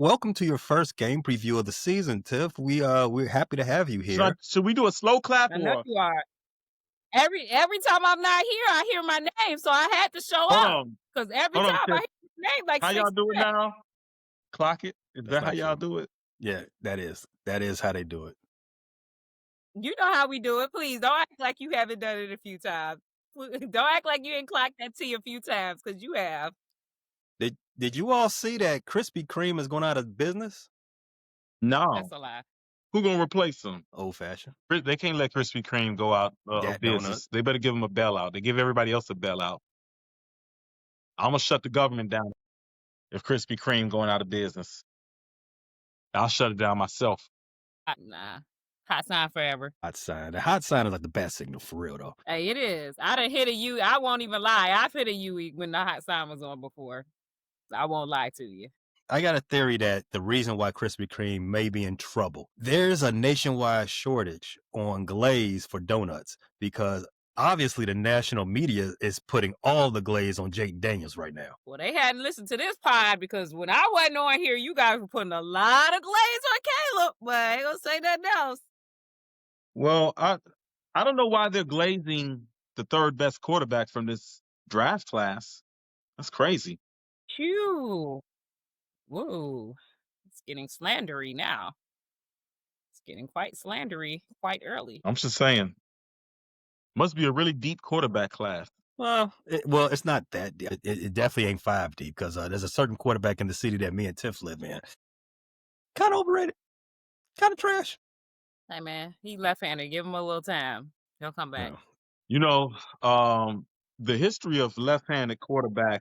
Welcome to your first game preview of the season, Tiff. We're happy to have you Should, I, here. should we do a slow clap I know or you are. Every time I'm not here, I hear my name, so I had to show hold up on? because every Hold on, time I Tiff. hear your name like How y'all 6 do it times. now? Clock it. Is That's that how not y'all true. do it? Yeah, that is how they do it. You know how we do it. Please don't act like you haven't done it a few times. Don't act like you ain't clocked that T a few times because you have. Did you all see that Krispy Kreme is going out of business? No. That's a lie. Who gonna replace them? Old fashioned. They can't let Krispy Kreme go out of That business. donut. They better give them a bailout. They give everybody else a bailout. I'm gonna shut the government down if Krispy Kreme going out of business. I'll shut it down myself. Nah. Hot sign forever. Hot sign. The hot sign is like the best signal for real though. Hey, it is. I done hit a U. I won't even lie. I've hit a U when the hot sign was on before. So I won't lie to you. I got a theory that the reason why Krispy Kreme may be in trouble, there's a nationwide shortage on glaze for donuts because obviously the national media is putting all the glaze on Jake Daniels right now. Well, they hadn't listened to this pod because when I wasn't on here, you guys were putting a lot of glaze on Caleb, but I ain't gonna say nothing else. Well, I don't know why they're glazing the third best quarterback from this draft class. That's crazy. Phew. Whoa. It's getting slandery now. It's getting quite slandery quite early. I'm just saying. Must be a really deep quarterback class. Well, it's not that deep. It definitely ain't 5 deep because there's a certain quarterback in the city that me and Tiff live in. Kind of overrated. Kind of trash. Hey, man, he left-handed. Give him a little time. He'll come back. No. You know, the history of left-handed quarterbacks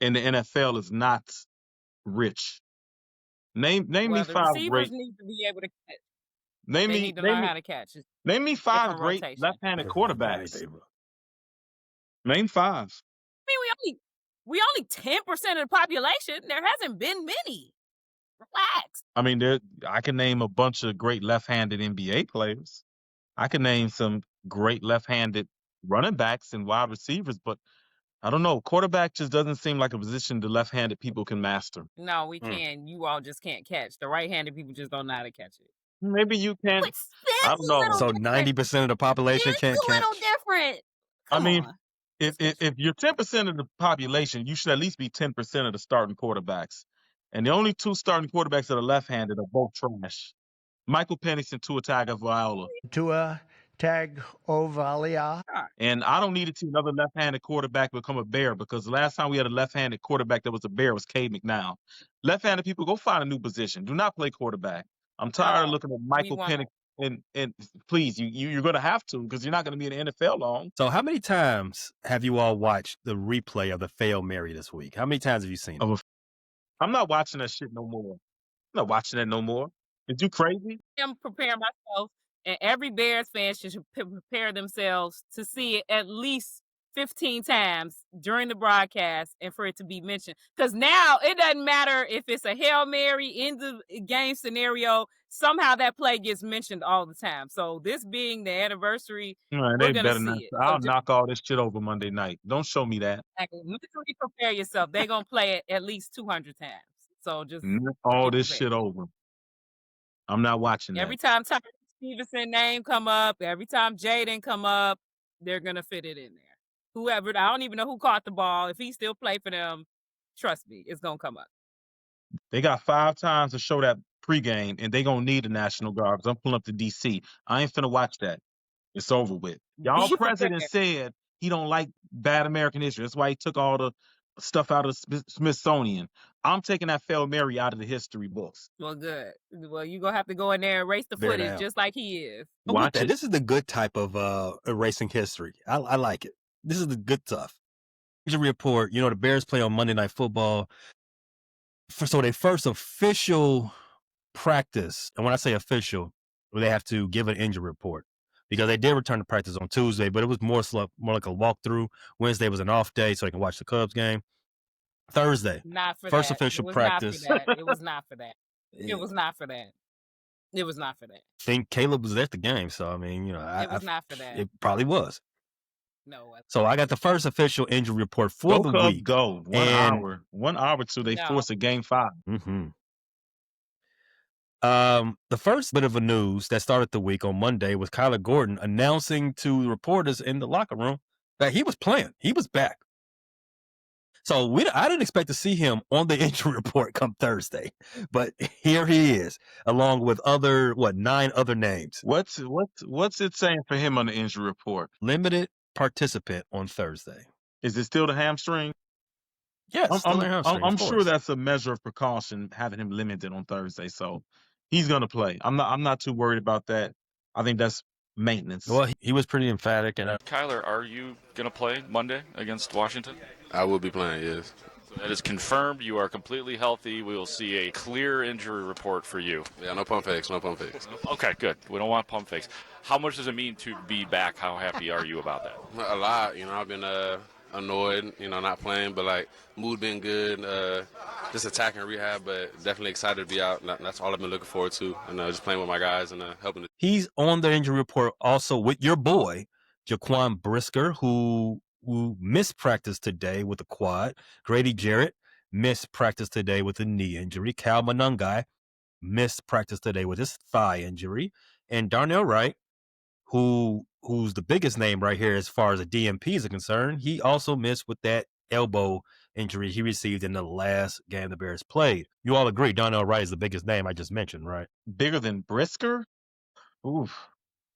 in the NFL is not rich. Name Well, me the five receivers great. need to be able to catch. Name They me need to name learn me how to catch. It's name me five different great rotation. left-handed That quarterbacks. ain't bro. Name five. I mean, we only 10% of the population. There hasn't been many. Relax. I mean, I can name a bunch of great left-handed NBA players. I can name some great left-handed running backs and wide receivers, but I don't know. Quarterback just doesn't seem like a position the left-handed people can master. No, we can. You all just can't catch. The right-handed people just don't know how to catch it. Maybe you can. But I that's don't a know. little So different. 90% of the population It's can't a little catch. different. I Come mean, on. if you're 10% of the population, you should at least be 10% of the starting quarterbacks. And the only two starting quarterbacks that are left-handed are both trash. Michael Penix and Tua Tagovailoa. Tua Tagovailoa. And I don't need to see another left-handed quarterback become a Bear because the last time we had a left-handed quarterback that was a Bear was Cade McNown. Left-handed people, go find a new position. Do not play quarterback. I'm tired of looking at Michael won't. Penix. And please, you're going to have to because you're not going to be in the NFL long. So how many times have you all watched the replay of the Fail Mary this week? How many times have you seen it? I'm not watching that shit no more. I'm not watching that no more. Is you crazy? I'm preparing myself, and every Bears fan should prepare themselves to see it at least 15 times during the broadcast and for it to be mentioned. Because now it doesn't matter if it's a Hail Mary in the game scenario, somehow that play gets mentioned all the time. So this being the anniversary, Man, we're they going better to not. see it. So I'll just knock all this shit over Monday night. Don't show me that. mentally prepare yourself. They're going to play it at least 200 times. So just Knock all get this prepared. shit over. I'm not watching that. Every time Tyler Stevenson name come up, every time Jaden come up, they're gonna fit it in there. Whoever, I don't even know who caught the ball. If he still play for them, trust me, it's gonna come up. They got 5 times to show that pregame, and they gonna need the National Guard because I'm pulling up to D.C. I ain't finna watch that. It's over with. Y'all Be president prepared. said he don't like bad American history. That's why he took all the stuff out of Smithsonian. I'm taking that Fail Mary out of the history books. Well, good. Well, you gonna have to go in there and erase the Bear footage down. just like he is. I'm with Watch that. it. This is the good type of erasing history. I like it. This is the good stuff. Injury report. The Bears play on Monday Night Football. So their first official practice, and when I say official, they have to give an injury report because they did return to practice on Tuesday, but it was more like a walkthrough. Wednesday was an off day, so they can watch the Cubs game. Thursday, Not for first that. official It was practice. not for that. It was not for that. It was not for that. It was not for that. I think Caleb was at the game, so I mean, It was not for that. It probably was. No. So I got the first official injury report for Go the Cubs, week. go. 1 hour till they No. force a game 5. Mm-hmm. The first bit of a news that started the week on Monday was Kyler Gordon announcing to reporters in the locker room that he was playing. He was back. So I didn't expect to see him on the injury report come Thursday, but here he is, along with 9 other names. What's it saying for him on the injury report? Limited participant on Thursday. Is it still the hamstring? Yes, still a hamstring. I'm of sure course. that's a measure of precaution, having him limited on Thursday. So he's gonna play. I'm not too worried about that. I think that's maintenance. Well, he was pretty emphatic. And Kyler, are you going to play Monday against Washington? I will be playing, yes. So that is confirmed. You are completely healthy. We will see a clear injury report for you. Yeah, no pump fakes, no pump fakes. Okay, good. We don't want pump fakes. How much does it mean to be back? How happy are you about that? A lot, I've been annoyed, not playing, but like mood been good, just attacking rehab, but definitely excited to be out. That's all I've been looking forward to, and just playing with my guys and helping. He's on the injury report also with your boy, Jaquan Brisker, who missed practice today with a quad. Grady Jarrett missed practice today with a knee injury. Cal Monungai missed practice today with his thigh injury. And Darnell Wright, who's the biggest name right here as far as the DMPs are concerned, he also missed with that elbow injury he received in the last game the Bears played. You all agree Darnell Wright is the biggest name I just mentioned, right? Bigger than Brisker? Oof.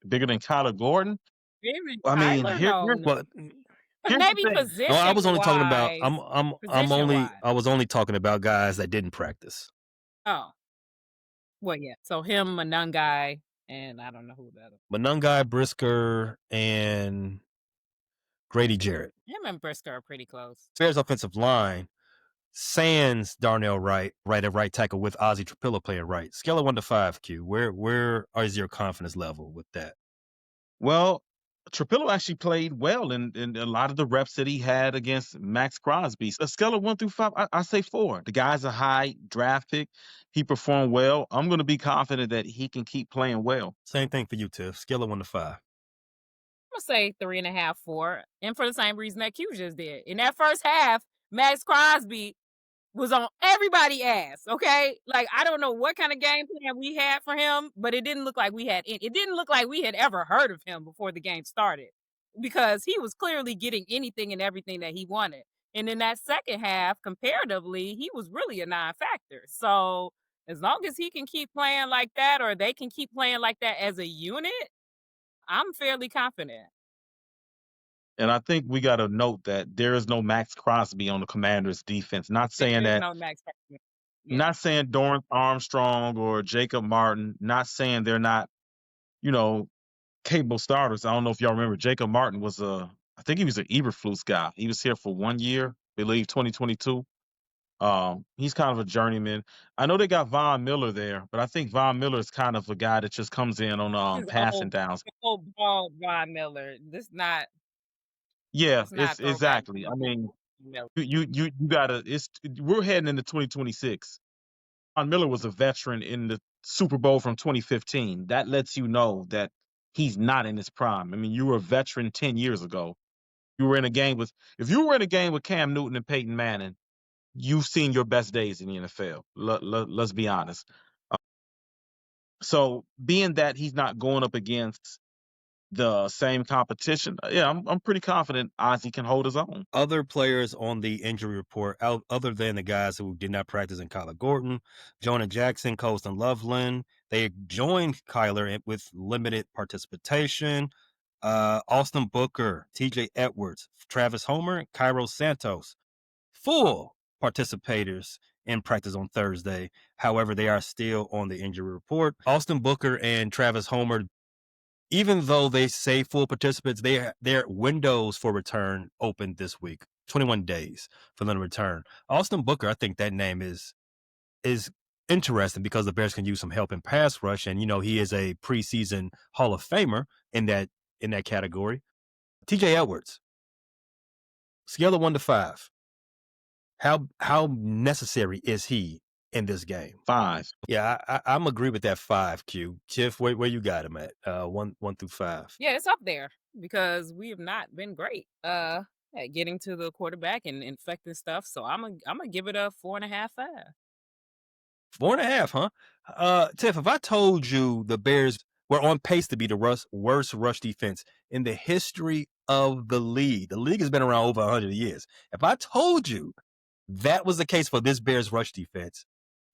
Bigger than Kyler Gordon? Even I mean, Kyler, here- no. here's- Well, Here's Maybe the thing. position. no, I was only talking about Position-wise. I was only talking about guys that didn't practice. Oh. Well, yeah. So him, Monungai, and I don't know who the other. Monungai, Brisker, and Grady Jarrett. Him and Brisker are pretty close. Bears offensive line, sans Darnell Wright, at right tackle with Ozzie Trapillo playing right. Scale of 1 to 5, Q. Where is your confidence level with that? Well, Trapillo actually played well in a lot of the reps that he had against Max Crosby. A scale of 1 through 5, I say 4. The guy's a high draft pick. He performed well. I'm going to be confident that he can keep playing well. Same thing for you, Tiff. Scale of 1 to 5. I'm gonna say 3.5, 4, and for the same reason that Q just did. In that first half, Max Crosby was on everybody's ass. Okay, like I don't know what kind of game plan we had for him, but it didn't look like we had. It didn't look like we had ever heard of him before the game started, because he was clearly getting anything and everything that he wanted. And in that second half, comparatively, he was really a non-factor. So as long as he can keep playing like that, or they can keep playing like that as a unit, I'm fairly confident. And I think we got to note that there is no Max Crosby on the Commanders' defense. Not saying There's that. no Max Crosby. Yeah. Not saying Dorrance Armstrong or Jacob Martin. Not saying they're not, capable starters. I don't know if y'all remember. Jacob Martin was I think he was an Eberflus guy. He was here for 1 year, I believe 2022. He's kind of a journeyman. I know they got Von Miller there, but I think Von Miller is kind of a guy that just comes in on This passing old- downs. old bald Von Miller. This not. Yeah, It's not it's throwback exactly. I mean, Miller. you gotta. We're heading into 2026. Von Miller was a veteran in the Super Bowl from 2015. That lets you know that he's not in his prime. I mean, you were a veteran 10 years ago. If you were in a game with Cam Newton and Peyton Manning, you've seen your best days in the NFL. Let's be honest. So being that he's not going up against the same competition, yeah, I'm pretty confident Ozzie can hold his own. Other players on the injury report, other than the guys who did not practice in Kyler Gordon, Jonah Jackson, Colston Loveland, they joined Kyler with limited participation. Austin Booker, TJ Edwards, Travis Homer, Cairo Santos, full participators in practice on Thursday. However, they are still on the injury report. Austin Booker and Travis Homer, even though they say full participants, their windows for return open this week. 21 days for them to return. Austin Booker, I think that name is interesting because the Bears can use some help in pass rush, and he is a preseason Hall of Famer in that category. TJ Edwards, scale of 1 to 5. How necessary is he in this game. 5. Yeah, I'm agree with that 5, Q. Tiff, where you got him at? 1 through 5. Yeah, it's up there because we have not been great at getting to the quarterback and infecting stuff. So I'm gonna give it a 4.5, 5. 4.5, huh? Tiff, if I told you the Bears were on pace to be the worst rush defense in the history of the league has been around over 100 years. If I told you that was the case for this Bears rush defense,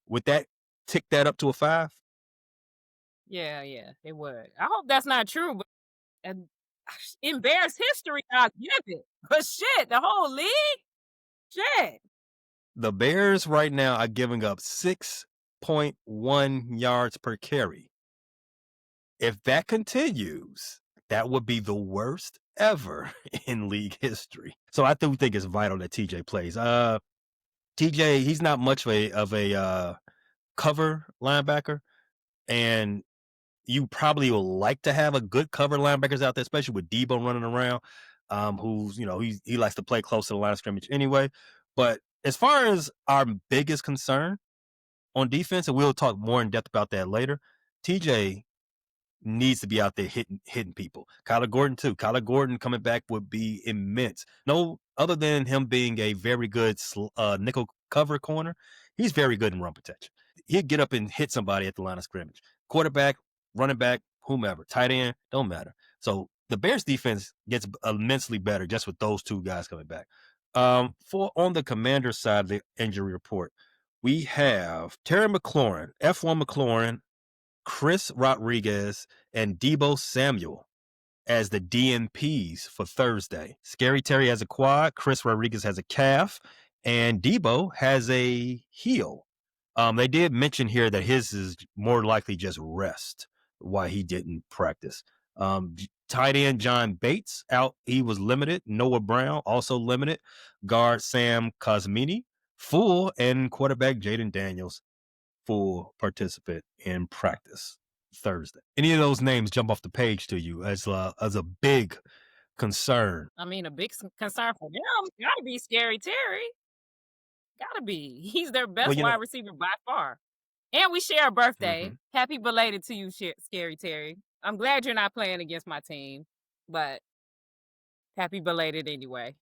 would that tick that up to a 5? Yeah, it would. I hope that's not true, but in Bears history, I'll give it. But shit, the whole league, shit. The Bears right now are giving up 6.1 yards per carry. If that continues, that would be the worst ever in league history. So I do think it's vital that TJ plays. TJ, he's not much of a cover linebacker, and you probably will like to have a good cover linebackers out there, especially with Debo running around, who's, he likes to play close to the line of scrimmage anyway. But as far as our biggest concern on defense, and we'll talk more in depth about that later, TJ needs to be out there hitting people. Kyler Gordon too. Kyler Gordon coming back would be immense. No, other than him being a very good nickel cover corner, he's very good in run protection. He'd get up and hit somebody at the line of scrimmage. Quarterback, running back, whomever, tight end, don't matter. So the Bears defense gets immensely better just with those two guys coming back. For on the Commander's side of the injury report, we have Terry McLaurin, F1 McLaurin, Chris Rodriguez, and Debo Samuel as the DNPs for Thursday. Scary Terry has a quad, Chris Rodriguez has a calf, and Debo has a heel. They did mention here that his is more likely just rest, why he didn't practice. Tight end John Bates out, he was limited. Noah Brown also limited. Guard Sam Cosmini full, and quarterback Jaden Daniels full participant in practice Thursday. Any of those names jump off the page to you as a big concern? I mean, a big concern for them gotta be Scary Terry. Gotta be. He's their best wide receiver by far. And we share a birthday. Happy belated to you, Scary Terry. I'm glad you're not playing against my team, but happy belated anyway.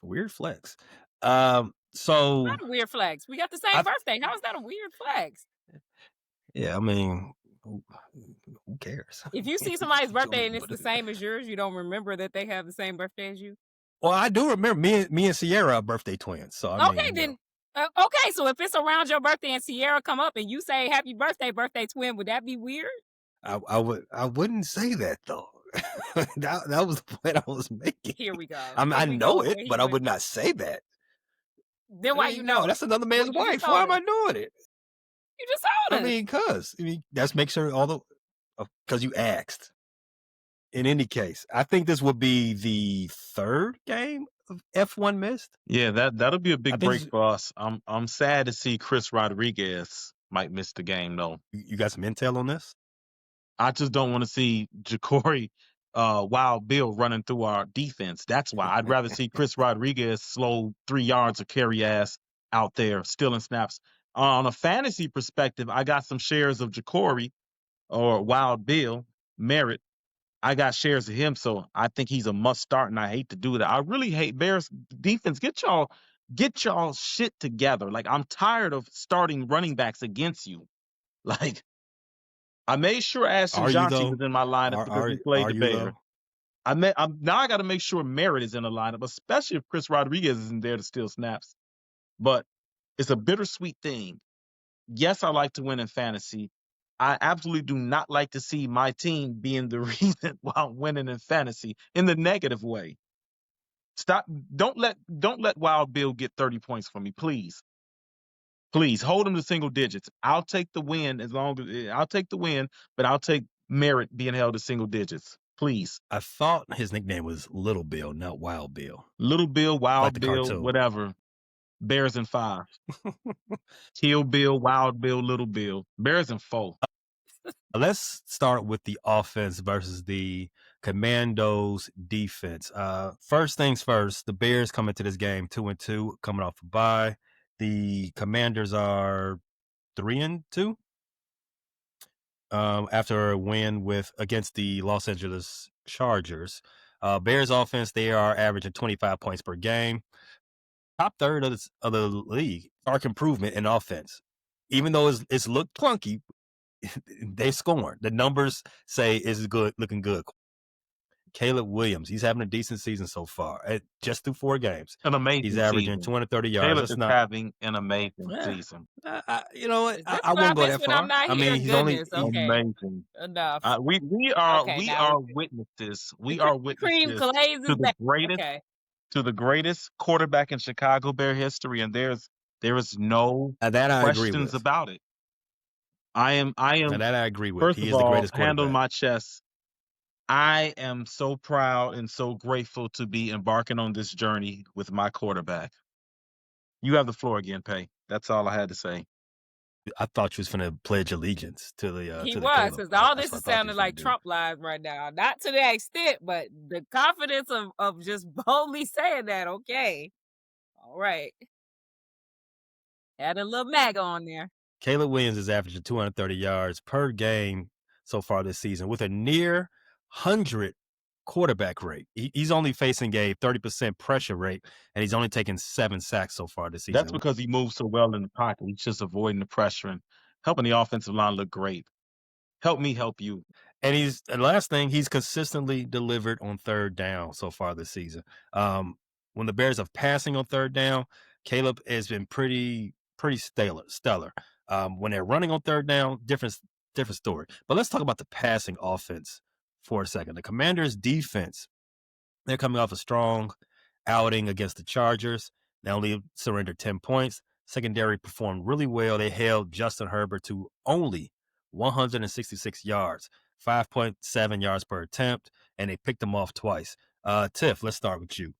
Weird flex. Not a weird flex. We got the same birthday. How is that a weird flex? Yeah, I mean, who cares? If you see somebody's birthday and it's the same as yours, you don't remember that they have the same birthday as you? Well, I do remember me and Sierra are birthday twins. So I okay, mean, then. Okay, so if it's around your birthday and Sierra come up and you say happy birthday twin, would that be weird? I wouldn't say that though. that was the point I was making. Here we go. I know it, but I would not say that. Then why you know? That's another man's wife. Why am I doing it? You just told us. I mean, that's make sure because you asked. In any case, I think this would be the third game of F1 missed. Yeah, that'll be a big break for us. I'm sad to see Chris Rodriguez might miss the game though. You got some intel on this? I just don't want to see Ja'Cory Wild Bill running through our defense. That's why I'd rather see Chris Rodriguez slow 3 yards of carry ass out there stealing snaps. On a fantasy perspective, I got some shares of Ja'Cory or Wild Bill Merritt. I got shares of him, so I think he's a must start, and I hate to do that. I really hate Bears defense. Get y'all shit together. Like, I'm tired of starting running backs against you. Like, I made sure Ashton Johnson was in my lineup because he played the Bears. Now I got to make sure Merritt is in the lineup, especially if Chris Rodriguez isn't there to steal snaps. But it's a bittersweet thing. Yes, I like to win in fantasy. I absolutely do not like to see my team being the reason why I'm winning in fantasy in the negative way. Stop! Don't let Wild Bill get 30 points for me, please. Please hold him to single digits. I'll take the win but I'll take Merritt being held to single digits. Please. I thought his nickname was Little Bill, not Wild Bill. Little Bill, Wild like Bill, cartoon. Whatever. Bears in 5. Kill Bill, Wild Bill, Little Bill. Bears in 4. Let's start with the offense versus the Commandos defense. First things first, the Bears come into this game 2-2, coming off a bye. The Commanders are 3-2 after a win against the Los Angeles Chargers. Bears offense, they are averaging 25 points per game. Top third of the league. Stark improvement in offense. Even though it's looked clunky, they scoring. The numbers say it's good, looking good. Caleb Williams, he's having a decent season so far. Just through 4 games, An amazing he's averaging season. 230 yards. Caleb That's is not having an amazing season. you know what? Is this I what I wouldn't go miss that when I'm far. not I here? mean, he's only Goodness. Okay. Amazing. Enough. We Okay, we now are we good. witnesses. The We are Krispy Kreme witnesses glaze to is back. the Okay. greatest quarterback in Chicago Bear history, and there is no that I agree questions with. about it. I am That I agree with. first He of is the all, greatest hand on quarterback. my chest. I am so proud and so grateful to be embarking on this journey with my quarterback. You have the floor again, Pay. That's all I had to say. I thought you was finna pledge allegiance to the He to the was, Caleb. because all That's this what is I thought you sounding was like finna do. Trump lies right now. Not to that extent, but the confidence of just boldly saying that. Okay. All right. Add a little MAGA on there. Caleb Williams is averaging 230 yards per game so far this season with a near 100 quarterback rate. He's only facing a 30% pressure rate, and he's only taken 7 sacks so far this season. That's because he moves so well in the pocket. He's just avoiding the pressure and helping the offensive line look great. Help me help you. And the last thing, he's consistently delivered on third down so far this season. When the Bears are passing on third down, Caleb has been pretty stellar. When they're running on third down, different story. But let's talk about the passing offense for a second. The Commanders' defense, they're coming off a strong outing against the Chargers. They only surrendered 10 points. Secondary performed really well. They held Justin Herbert to only 166 yards, 5.7 yards per attempt, and they picked him off twice. Tiff, let's start with you.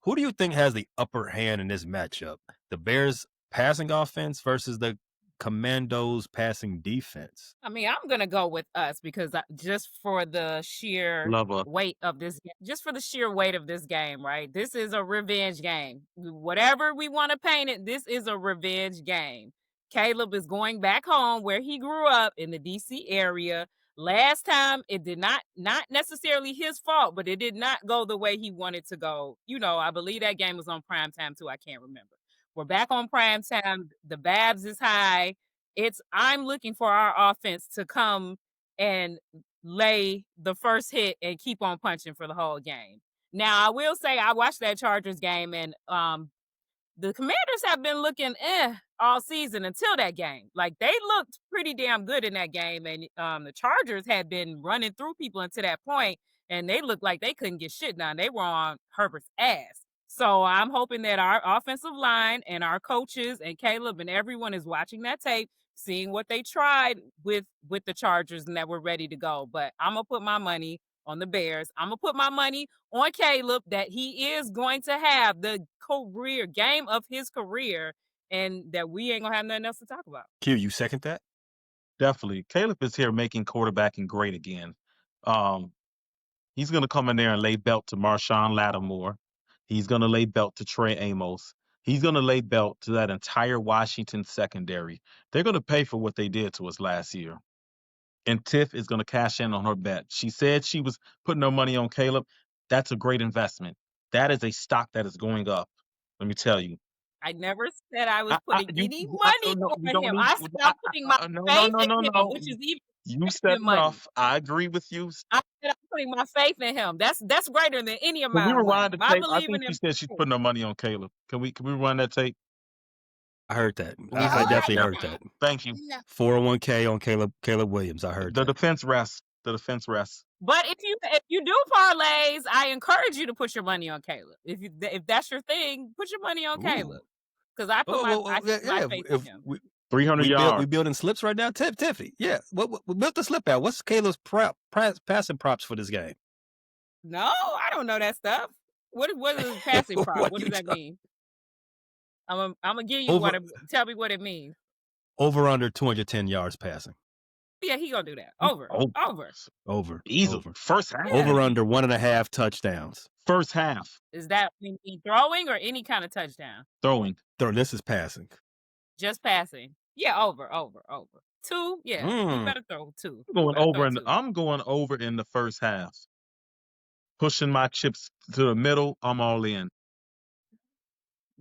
Who do you think has the upper hand in this matchup? The Bears passing offense versus the Commandos passing defense? I mean, I'm gonna go with us because just for the sheer Love us. weight of this, just for the sheer weight of this game, right? This is a revenge game. Whatever we want to paint it, this is a revenge game. Caleb is going back home where he grew up in the DC area. Last time, it did not necessarily his fault, but it did not go the way he wanted to go. You know, I believe that game was on prime time too. I can't remember. We're back on prime time. The Babs is high. I'm looking for our offense to come and lay the first hit and keep on punching for the whole game. Now, I will say I watched that Chargers game, and the Commanders have been looking all season until that game. Like, they looked pretty damn good in that game, and the Chargers had been running through people until that point, and they looked like they couldn't get shit done. They were on Herbert's ass. So I'm hoping that our offensive line and our coaches and Caleb and everyone is watching that tape, seeing what they tried with the Chargers, and that we're ready to go. But I'm gonna put my money on the Bears. I'm gonna put my money on Caleb that he is going to have the career game of his career, and that we ain't gonna have nothing else to talk about. Q, you second that? Definitely. Caleb is here making quarterbacking great again. He's going to come in there and lay belt to Marshawn Lattimore. He's going to lay belt to Trey Amos. He's going to lay belt to that entire Washington secondary. They're going to pay for what they did to us last year. And Tiff is going to cash in on her bet. She said she was putting her money on Caleb. That's a great investment. That is a stock that is going up. Let me tell you. I never said I was I- putting you- any I- money no, you on don't him. need- I said I'm putting my no, faith no, in no, him, no. which is even You said money. enough. I agree with you. I said I'm putting my faith in him. That's greater than any Can we amount of money. rewind the If I tape? I believe think in she him. said she's putting her money on Caleb. Can we rewind that tape? I heard that. We I heard definitely that. heard that. Thank you. 401k on Caleb Williams. I heard The that. defense rests. The defense rests. But if you do parlays, I encourage you to put your money on Caleb. If that's your thing, put your money on Ooh. Caleb. Because I put my faith in him. 300 yards. We building slips right now, Tiffy. Yeah, we built the slip out. What's Caleb's passing props for this game? No, I don't know that stuff. What is passing prop? What does that mean? I'm gonna give you tell me what it means. Over under 210 yards passing. Yeah, he gonna do that. Over. Easily. Over. First half. Over under 1.5 touchdowns. First half. Is that throwing or any kind of touchdown? Throwing. This is passing. Just passing. Yeah, over. 2, yeah. He better throw 2. I'm going over in the first half. Pushing my chips to the middle. I'm all in.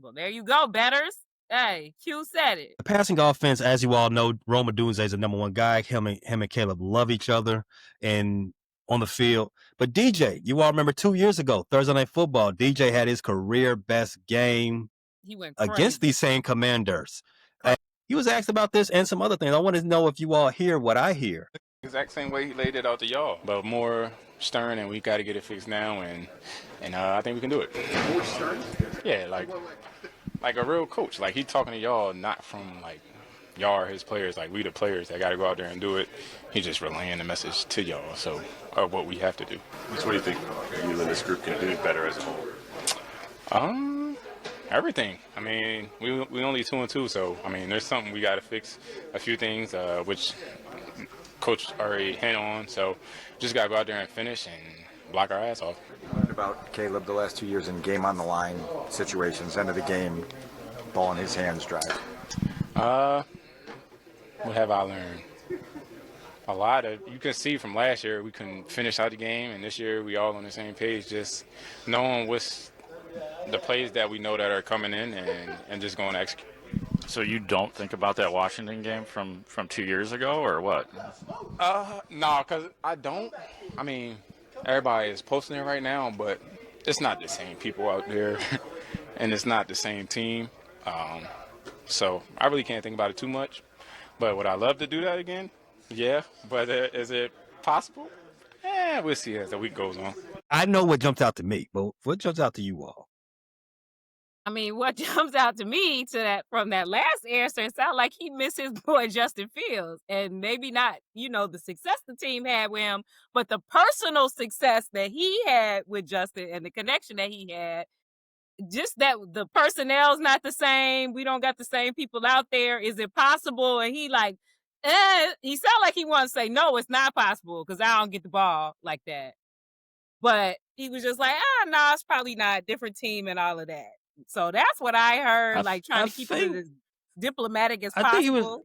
Well, there you go, betters. Hey, Q said it. The passing offense, as you all know, Roma Dunze is the number one guy. Him and Caleb love each other and on the field. But DJ, you all remember 2 years ago, Thursday Night Football, DJ had his career best game He went against these same Commanders. He was asked about this and some other things. I want to know if you all hear what I hear. Exact same way he laid it out to y'all, but more stern, and we got to get it fixed now, and I think we can do it. More stern? Yeah, like a real coach. Like, he talking to y'all, not from like y'all are his players. Like, we the players that got to go out there and do it. He's just relaying the message to y'all, so of what we have to do. So what do you think you and this group can do better as a whole? Everything. I mean, we only 2-2, so I mean, there's something we got to fix. A few things, which coach already hit on. So just got to go out there and finish and block our ass off. What about Caleb the last 2 years in game on the line situations, end of the game, ball in his hands drive? What have I learned? A lot of, you can see from last year we couldn't finish out the game, and this year we all on the same page, just knowing what's the plays that we know that are coming in and just going to execute. So you don't think about that Washington game from 2 years ago, or what? No, because I don't. I mean, everybody is posting it right now, but it's not the same people out there, and it's not the same team. So I really can't think about it too much. But would I love to do that again? Yeah. But is it possible? We'll see as the week goes on. I know what jumped out to me, but what jumps out to you all? I mean, what jumps out to me from that last answer, it sounds like he missed his boy Justin Fields. And maybe not, the success the team had with him, but the personal success that he had with Justin and the connection that he had, just that the personnel's not the same. We don't got the same people out there. Is it possible? And he he sounded like he wanted to say, no, it's not possible because I don't get the ball like that. But he was just like, no, it's probably not a different team and all of that. So that's what I heard, trying to keep it as diplomatic as possible.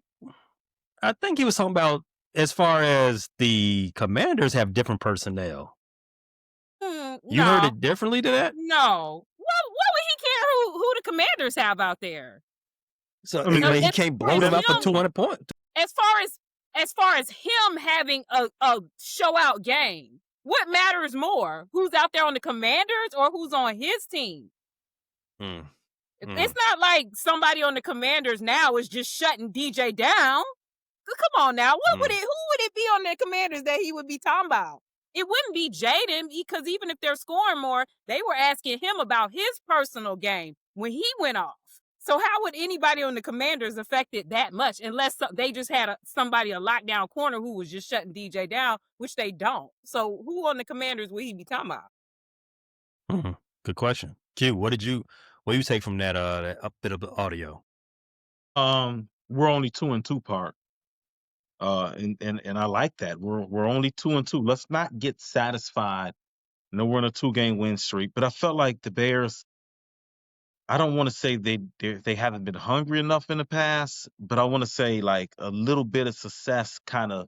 I think he was talking about as far as the Commanders have different personnel. You heard it differently to that? No. What would he care who the Commanders have out there? So I mean, he can't blow them up for 200 points. As far as him having a show out game, what matters more? Who's out there on the Commanders or who's on his team? It's not like somebody on the Commanders now is just shutting DJ down. Come on now. Who would it be on the Commanders that he would be talking about? It wouldn't be Jaden, because even if they're scoring more, they were asking him about his personal game when he went off. So how would anybody on the Commanders affect it that much unless they just had a lockdown corner who was just shutting DJ down, which they don't. So who on the Commanders would he be talking about? Good question. Q, what do you take from that up bit of audio? We're only 2-2 part. And I like that. We're only 2-2. Let's not get satisfied. No, we're on a 2-game win streak, but I felt like the Bears, I don't want to say they haven't been hungry enough in the past, but I want to say like a little bit of success kind of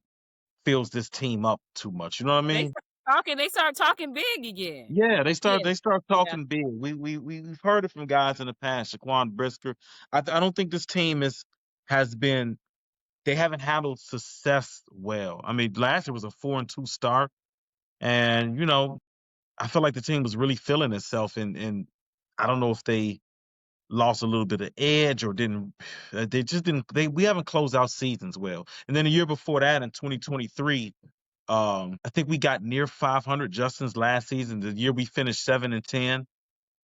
fills this team up too much. You know what I mean? They start talking big again. Yeah, they start talking big. We've heard it from guys in the past, Shaquan Brisker. I don't think this team they haven't handled success well. I mean, last year was a 4-2 start, and I feel like the team was really feeling itself, and I don't know if they lost a little bit of edge or we haven't closed out seasons well. And then the year before that, in 2023, I think we got near 500 Justin's last season, the year we finished 7-10.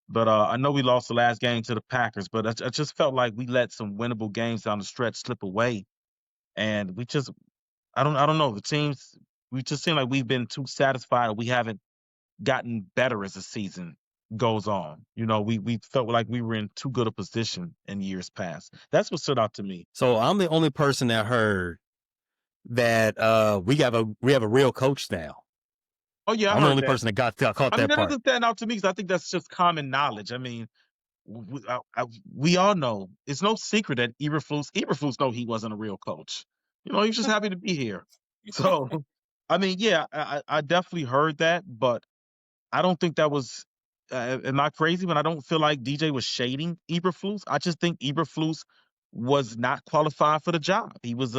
But I know we lost the last game to the Packers, but I just felt like we let some winnable games down the stretch slip away. And I don't know, the teams, we just seem like we've been too satisfied. We haven't gotten better as the season goes on. We felt like we were in too good a position in years past. That's what stood out to me. So I'm the only person that heard that we have a real coach now. Oh yeah, I I'm the heard only that. person that caught I mean, that that part. doesn't stand out to me because I think that's just common knowledge. I mean, we all know it's no secret that Eberflus know he wasn't a real coach. You know, he was just happy to be here. So, I mean, yeah, I definitely heard that, but I don't think that was. Am I crazy when I don't feel like DJ was shading Eberflus? I just think Eberflus was not qualified for the job. He was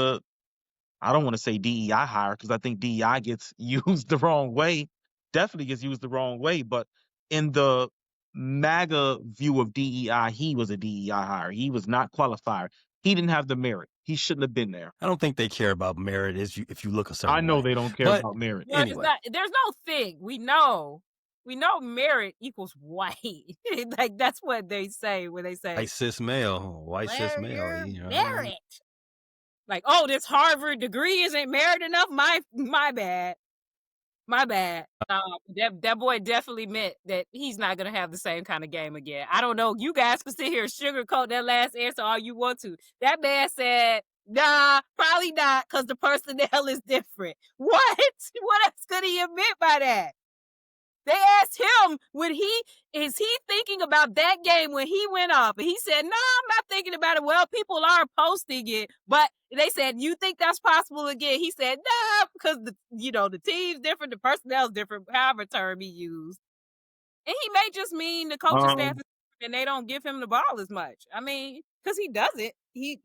I don't want to say DEI hire because I think DEI gets used the wrong way. Definitely gets used the wrong way. But in the MAGA view of DEI, he was a DEI hire. He was not qualified. He didn't have the merit. He shouldn't have been there. I don't think they care about merit if you look a certain I know way. they don't care But about merit. Well, anyway, there's no thing. We know merit equals white. Like that's what they say when they say white cis male. "Where's You know, merit?" Like, oh, this Harvard degree isn't merit enough. My bad. My bad. That boy definitely meant that he's not gonna have the same kind of game again. I don't know. You guys can sit here and sugarcoat that last answer all you want to. That man said, "Nah, probably not, because the personnel is different." What? What else could he have meant by that? They asked him, is he thinking about that game when he went off? And he said, "No, I'm not thinking about it." Well, people are posting it, but they said, "You think that's possible again?" He said, "No, because the team's different, the personnel's different," however term he used. And he may just mean the coaching staff is different and they don't give him the ball as much. I mean, because he doesn't. He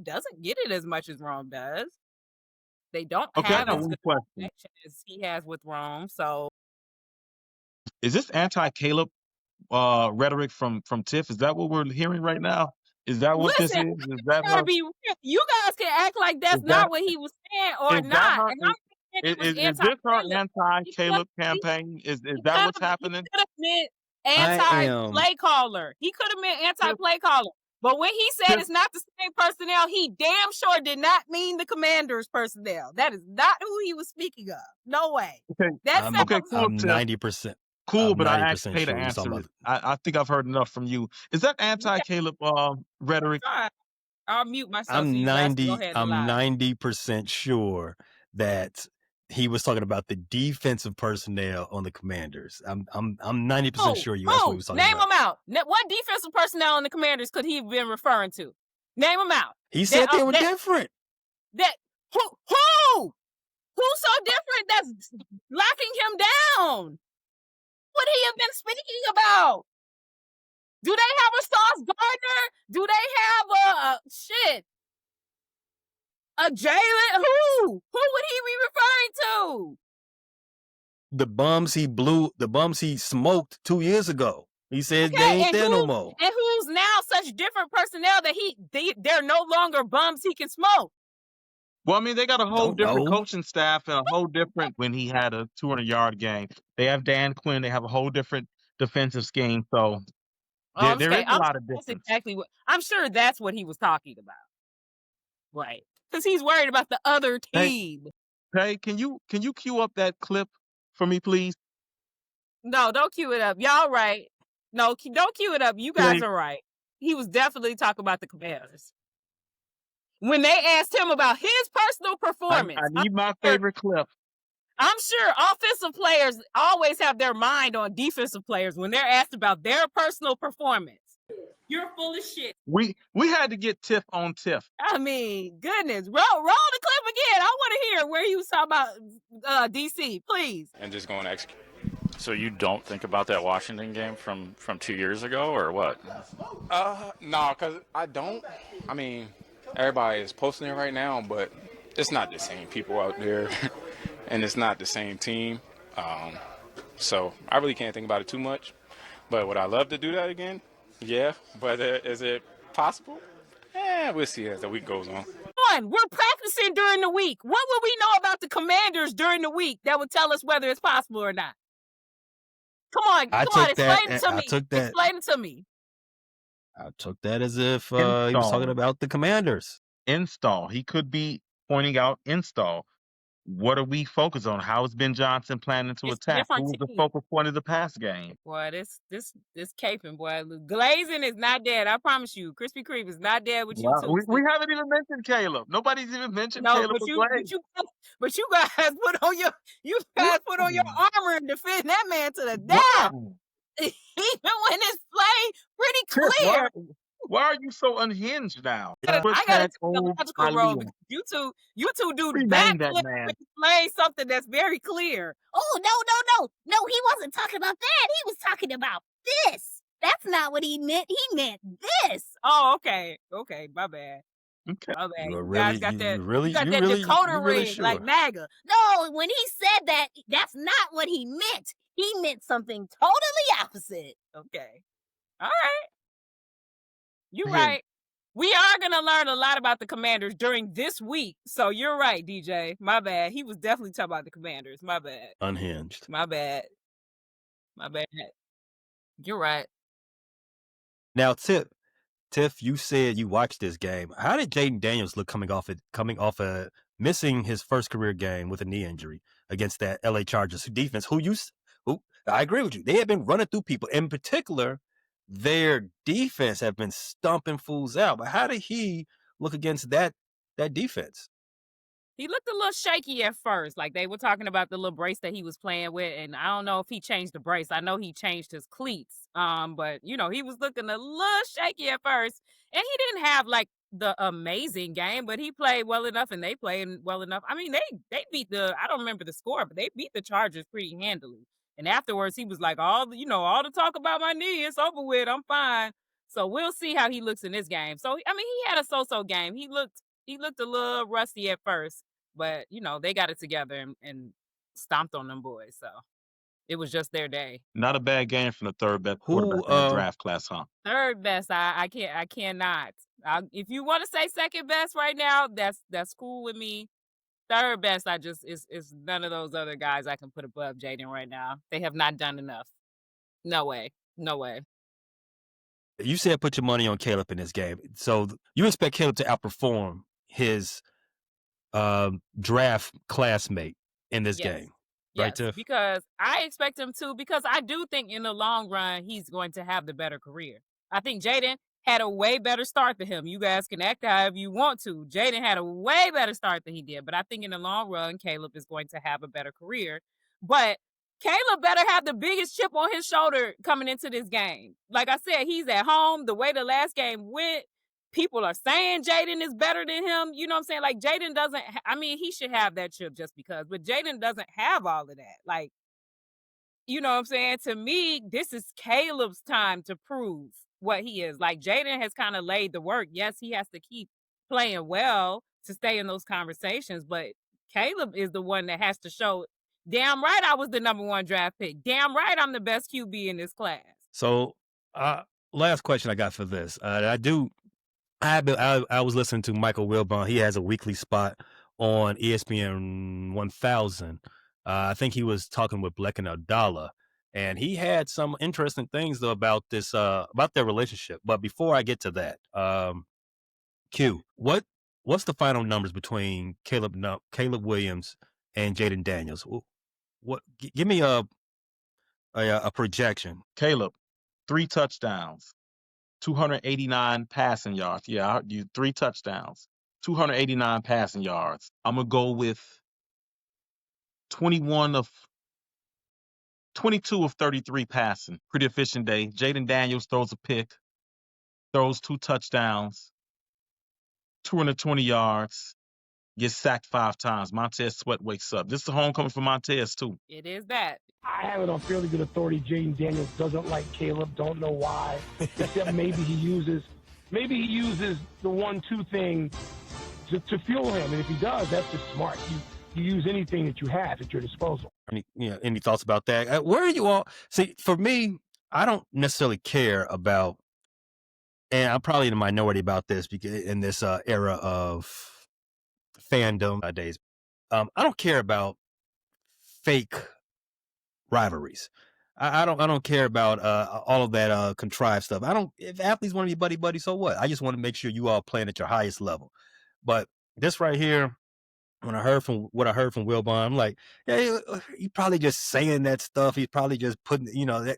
doesn't get it as much as Rome does. They don't Okay, I have got as one good question. connection as he has with Rome. So Is this anti-Caleb rhetoric from Tiff? Is that what we're hearing right now? Is that what this listen, is? Is that gotta her? be real. You guys can act like that's Is that not what he was saying or is that not. her? And I'm saying it was Is this her anti-Caleb. anti-Caleb campaign? Is that what's He happening? could have meant I am. anti-play caller. He could have meant anti-play caller. But when he said Tiff, it's not the same personnel, he damn sure did not mean the Commanders personnel. That is not who he was speaking of. No way. okay, That I'm sounds cool, I'm Tiff. 90%. Cool, I'm but I asked 90% Kay to sure you're talking answer it. about. I think I've heard enough from you. Is that anti-Caleb rhetoric? fine. I'll mute myself so I'm you guys can go 90. ahead and I'm lie. 90% sure that he was talking about the defensive personnel on the Commanders. I'm 90% sure that's what he was talking Name about. them out. What defensive personnel on the Commanders could he have been referring to? Name them out. He said they were different. Who? Who's so different that's locking him down? What he have been speaking about? Do they have a Sauce Gardner? Do they have a Jalen? Who would he be referring to? The bums he smoked 2 years ago. He said they ain't there no more. And who's now such different personnel that they're no longer bums he can smoke? Well, I mean, they got a whole Don't different know. coaching staff and a whole different when he had a 200-yard game. They have Dan Quinn. They have a whole different defensive scheme. So there is a lot of That's difference. exactly what I'm sure that's what he was talking about. Right. Because he's worried about the other team. Hey, can you cue up that clip for me, please? No, don't cue it up. Y'all right. No, don't cue it up. You guys are right. He was definitely talking about the Commanders. When they asked him about his personal performance. I need my favorite clip. I'm sure offensive players always have their mind on defensive players when they're asked about their personal performance. You're full of shit. We had to get Tiff on Tiff. I mean, goodness. Roll the clip again. I want to hear where he was talking about DC, please. And just going to execute. So you don't think about that Washington game from 2 years ago, or what? No, because I don't. I mean, everybody is posting it right now, but it's not the same people out there, and it's not the same team. So I really can't think about it too much. But would I love to do that again? Yeah. But is it possible? We'll see as the week goes on. We're practicing during the week. What would we know about the Commanders during the week that would tell us whether it's possible or not? Come on, explain it to me. Explain it to me. I took that as if he was talking about the Commanders. Install. He could be pointing out install. What are we focused on? How is Ben Johnson planning to It's attack? Who different was the teams. focal point of the pass game? Boy, this caping, boy. Glazing is not dead. I promise you. Krispy Kreme is not dead with you Wow. too. We haven't even mentioned Caleb. Nobody's even mentioned No, Caleb or Glaze. but you guys put on your armor and defend that man to the death. Wow. Even when it's played pretty Chris, clear. why are you so unhinged now? I gotta take the old logical road Aaliyah. because you two do Rename that backflip man. and explain something that's very clear. Oh, no, he wasn't talking about that. He was talking about this. That's not what he meant. He meant this. Oh, okay, my bad. Okay. My bad. You You really- guys got you that. really- You got you that really- Dakota you really ring like sure? MAGA. No, when he said that, that's not what he meant. He meant something totally opposite. Okay. All right. You're Again. right. We are going to learn a lot about the Commanders during this week. So you're right, DJ. My bad. He was definitely talking about the Commanders. My bad. Unhinged. My bad. You're right. Now, Tiff, you said you watched this game. How did Jaden Daniels look coming off missing his first career game with a knee injury against that LA Chargers defense? Who I agree with you. They have been running through people. In particular, their defense have been stumping fools out. But how did he look against that defense? He looked a little shaky at first. Like they were talking about the little brace that he was playing with, and I don't know if he changed the brace. I know he changed his cleats. But he was looking a little shaky at first, and he didn't have like the amazing game, but he played well enough, and they played well enough. I mean, they beat I don't remember the score, but they beat the Chargers pretty handily. And afterwards, he was like, all the talk about my knee, it's over with. I'm fine. So we'll see how he looks in this game. So I mean, he had a so-so game. He looked a little rusty at first, but they got it together and stomped on them boys. So it was just their day. Not a bad game from the third best quarterback in the draft class, huh? Third best, I cannot. If you want to say second best right now, that's cool with me. Third best, is none of those other guys I can put above Jaden right now. They have not done enough. No way. You said put your money on Caleb in this game. So you expect Caleb to outperform his draft classmate in this game, right, Yes, Tiff? because I expect him to, because I do think in the long run, he's going to have the better career. I think Jaden had a way better start than him. You guys can act however you want to. Jaden had a way better start than he did, but I think in the long run, Caleb is going to have a better career. But Caleb better have the biggest chip on his shoulder coming into this game. Like I said, he's at home. The way the last game went, people are saying Jaden is better than him. You know what I'm saying? Like Jaden doesn't, he should have that chip just because, but Jaden doesn't have all of that. Like, you know what I'm saying? To me, this is Caleb's time to prove what he is. Like Jaden has kind of laid the work. Yes, he has to keep playing well to stay in those conversations, but Caleb is the one that has to show, damn right I was the number one draft pick. Damn right I'm the best QB in this class. So, last question I got for this. I was listening to Michael Wilbon. He has a weekly spot on ESPN 1000. I think he was talking with Bleck and Abdallah, and he had some interesting things though about this about their relationship. But before I get to that, Q, what's the final numbers between Caleb Williams and Jaden Daniels? Give me a projection. Caleb, 3 touchdowns, 289 passing yards. Yeah, 3 touchdowns, 289 passing yards. I'm gonna go with 22 of 33 passing. Pretty efficient day. Jaden Daniels throws a pick, throws 2 touchdowns, 220 yards, gets sacked 5 times. Montez Sweat wakes up. This is a homecoming for Montez, too. It is that. I have it on fairly good authority. Jaden Daniels doesn't like Caleb. Don't know why. Except maybe he uses the 1-2 thing to fuel him. And if he does, that's just smart. You use anything that you have at your disposal. Any thoughts about that? Where are you all? See, for me, I don't necessarily care about, and I'm probably in the minority about this because in this era of fandom nowadays, I don't care about fake rivalries. I don't care about all of that contrived stuff. If athletes want to be buddy, so what? I just want to make sure you all playing at your highest level. But this right here, when I heard from what I heard from Wilbon, I'm like, yeah, he probably just saying that stuff. He's probably just putting,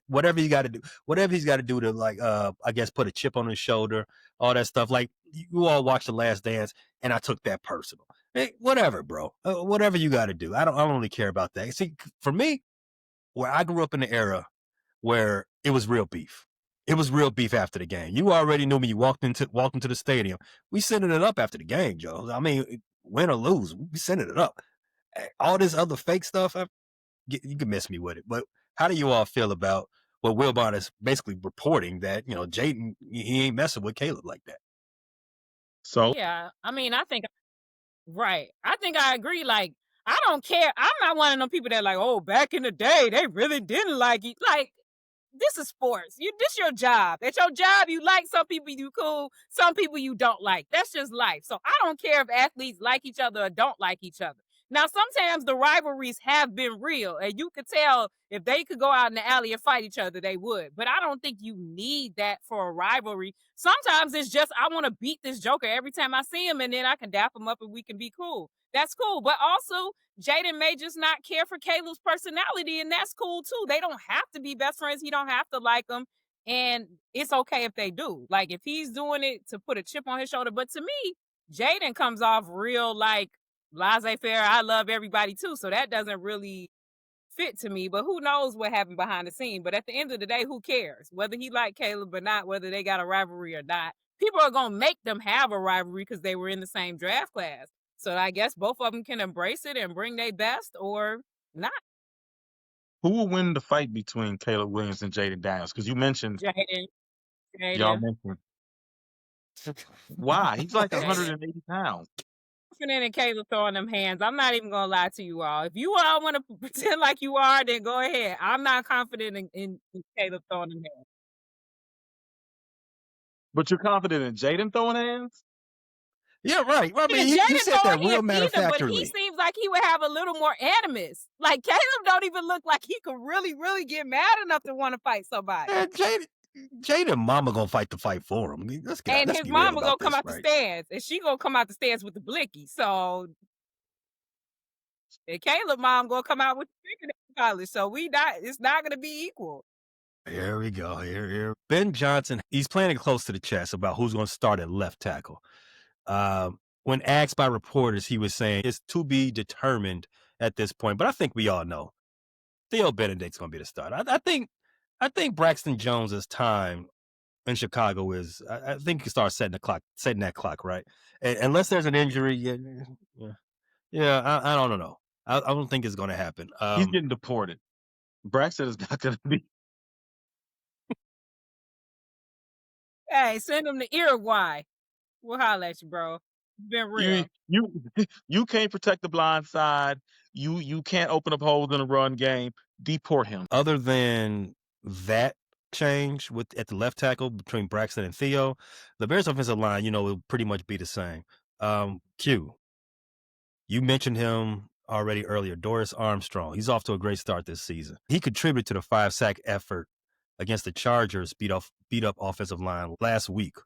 whatever he got to do, whatever he's got to do to like, I guess put a chip on his shoulder, all that stuff. Like you all watched The Last Dance, and I took that personal. Hey, whatever, bro. Whatever you got to do. I don't really care about that. See, for me, where I grew up in the era where it was real beef. It was real beef after the game. You already knew me. You walked into the stadium. We sending it up after the game, Joe. I mean, win or lose, we sending it up. All this other fake stuff, you can miss me with it. But how do you all feel about what Wilbon is basically reporting that Jaden he ain't messing with Caleb like that? So Yeah, I mean, I think right. I think I agree. Like, I don't care. I'm not one of them people that like, oh, back in the day, they really didn't like it. Like, this is sports. This your job. At your job, you like some people, you cool. Some people you don't like. That's just life. So I don't care if athletes like each other or don't like each other. Now, sometimes the rivalries have been real, and you could tell if they could go out in the alley and fight each other, they would. But I don't think you need that for a rivalry. Sometimes it's just I want to beat this joker every time I see him, and then I can dap him up and we can be cool. That's cool. But also, Jaden may just not care for Caleb's personality, and that's cool too. They don't have to be best friends. He don't have to like him, and it's okay if they do. Like if he's doing it to put a chip on his shoulder. But to me, Jaden comes off real like laissez-faire. I love everybody too, so that doesn't really fit to me. But who knows what happened behind the scene? But at the end of the day, who cares whether he liked Caleb or not, whether they got a rivalry or not? People are gonna make them have a rivalry because they were in the same draft class. So I guess both of them can embrace it and bring their best or not. who will win the fight between Caleb Williams and Jaden Daniels? Because you mentioned y'all Jaden. mentioned why he's like Jaden. 180 pounds. Confident in Caleb throwing them hands. I'm not even gonna lie to you all. If you all want to pretend like you are, then go ahead. I'm not confident in Caleb throwing them hands. But you're confident in Jaden throwing hands? Yeah, right. I mean, you Jaden said that throwing real hands matter of either, but he factly. seems like he would have a little more animus. Like Caleb don't even look like he could really, really get mad enough to want to fight somebody. Man, Jaden mama gonna fight the fight for him. Let's And his be real mama about gonna come this, out the right? stands, and she gonna come out the stands with the blicky. So, and Caleb mom gonna come out with the fingernail polish. So it's not gonna be equal. Here we go. Here. Ben Johnson, he's playing it close to the chest about who's going to start at left tackle. When asked by reporters, he was saying it's to be determined at this point. But I think we all know Theo Benedict's going to be the starter. I think Braxton Jones's time in Chicago is. I think he can start setting that clock, right? And unless there's an injury, I don't know. I don't think it's going to happen. He's getting deported. Braxton is not going to be. Hey, send him to Uruguay. We'll holler at you, bro. Been real. You can't protect the blind side. You can't open up holes in a run game. Deport him. Other than that change at the left tackle between Braxton and Theo, the Bears offensive line, will pretty much be the same. Q, you mentioned him already earlier, Doris Armstrong. He's off to a great start this season. He contributed to the 5-sack effort against the Chargers beat up offensive line last week.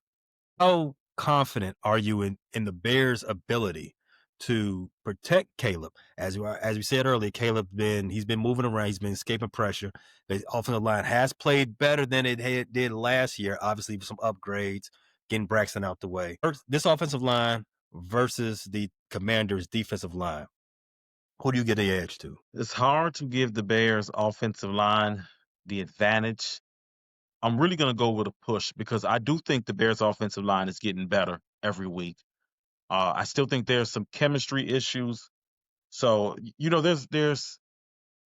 How confident are you in the Bears' ability to protect Caleb? As we said earlier, he's been moving around, he's been escaping pressure. The offensive line has played better than it did last year, obviously with some upgrades, getting Braxton out the way. This offensive line versus the Commanders' defensive line. Who do you get the edge to? It's hard to give the Bears offensive line the advantage. I'm really going to go with a push because I do think the Bears offensive line is getting better every week. I still think there's some chemistry issues. So, there's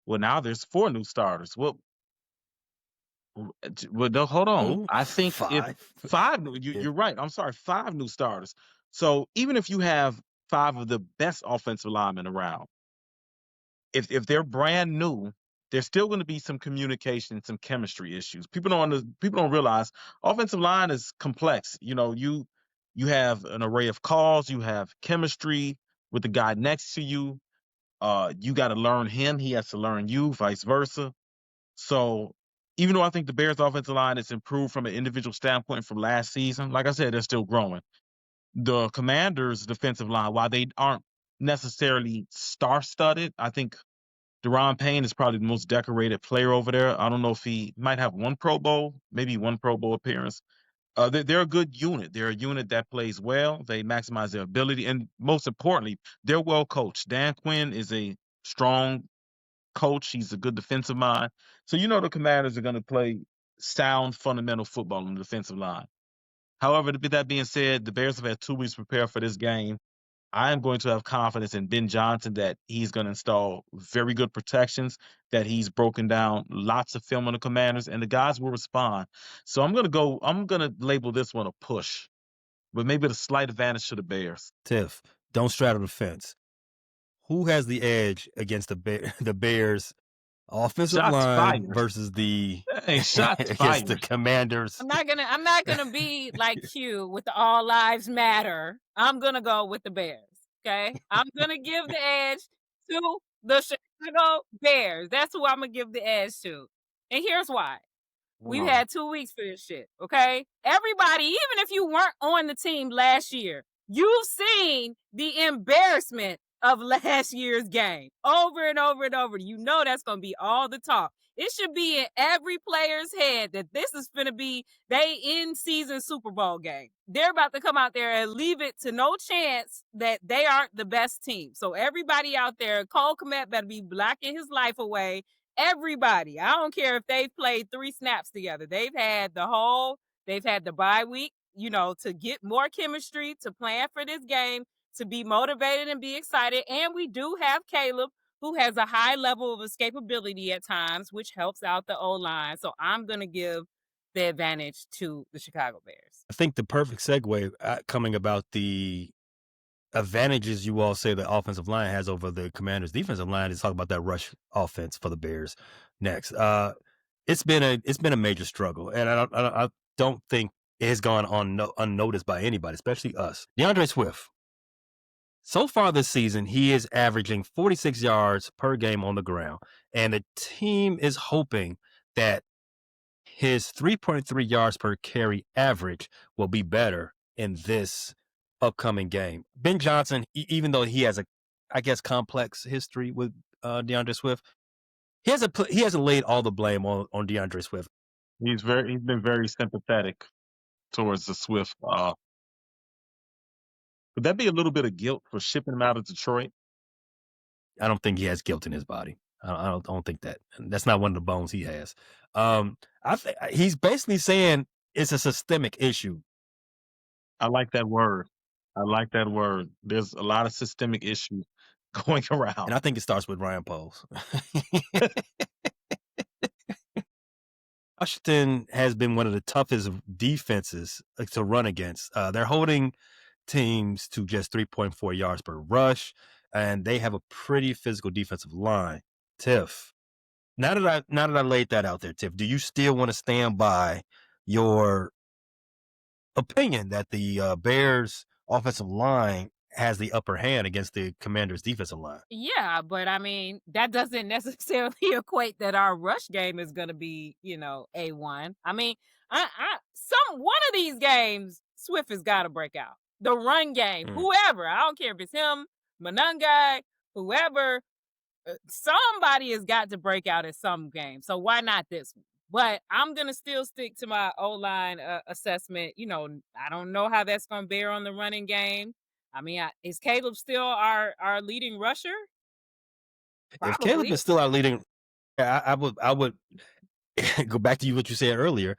4 new starters. Well, no, hold on. Ooh, I think five. You're right. I'm sorry, 5 new starters. So even if you have 5 of the best offensive linemen around, if they're brand new, there's still going to be some communication, some chemistry issues. People don't realize offensive line is complex. You have an array of calls, you have chemistry with the guy next to you. You got to learn him, he has to learn you, vice versa. So even though I think the Bears offensive line has improved from an individual standpoint from last season, like I said, they're still growing. The Commanders defensive line, while they aren't necessarily star-studded. I think Deron Payne is probably the most decorated player over there. I don't know if he might have one Pro Bowl, maybe one Pro Bowl appearance. They're a good unit. They're a unit that plays well. They maximize their ability, and most importantly, they're well coached. Dan Quinn is a strong coach. He's a good defensive mind. So the Commanders are going to play sound, fundamental football on the defensive line. However, with that being said, the Bears have had 2 weeks to prepare for this game. I am going to have confidence in Ben Johnson that he's going to install very good protections, that he's broken down lots of film on the Commanders, and the guys will respond. So I'm going to label this one a push, but maybe a slight advantage to the Bears. Tiff, don't straddle the fence. Who has the edge against the Bears offensive Shots line fired. versus the Hey, shots against fired. the Commanders? I'm not gonna be like Q with the all lives matter. I'm gonna go with the Bears. Okay, I'm gonna give the edge to the Chicago Bears. That's who I'm gonna give the edge to, and here's why. We've had 2 weeks for this shit. Okay, everybody, even if you weren't on the team last year, you've seen the embarrassment of last year's game over and over and over. You know that's going to be all the talk. It should be in every player's head that this is going to be they in-season Super Bowl game. They're about to come out there and leave it to no chance that they aren't the best team. So everybody out there, Cole Kmet better be blocking his life away. Everybody. I don't care if they've played 3 snaps together. They've had the bye week, to get more chemistry, to plan for this game, to be motivated and be excited. And we do have Caleb, who has a high level of escapability at times, which helps out the O-line. So I'm going to give the advantage to the Chicago Bears. I think the perfect segue coming about the advantages you all say the offensive line has over the Commanders' defensive line is talk about that rush offense for the Bears next. It's been a major struggle, and I don't think it has gone unnoticed by anybody, especially us. DeAndre Swift. So far this season, he is averaging 46 yards per game on the ground, and the team is hoping that his 3.3 yards per carry average will be better in this upcoming game. Ben Johnson, even though he has a complex history with DeAndre Swift, he hasn't laid all the blame on DeAndre Swift. He's been very sympathetic towards the Swift. Would that be a little bit of guilt for shipping him out of Detroit? I don't think he has guilt in his body. I don't think that. That's not one of the bones he has. He's basically saying it's a systemic issue. I like that word. There's a lot of systemic issues going around. And I think it starts with Ryan Poles. Washington has been one of the toughest defenses to run against. They're holding teams to just 3.4 yards per rush, and they have a pretty physical defensive line. Tiff, now that I laid that out there, Tiff, do you still want to stand by your opinion that the Bears offensive line has the upper hand against the Commanders defensive line? Yeah, but I mean, that doesn't necessarily equate that our rush game is going to be, A1. I mean, one of these games, Swift has got to break out. The run game, whoever, I don't care if it's him, Manungai, whoever, somebody has got to break out at some game. So why not this one? But I'm going to still stick to my O-line assessment. I don't know how that's going to bear on the running game. I mean, is Caleb still our leading rusher? Probably. If Caleb is still our leading, I would go back to what you said earlier.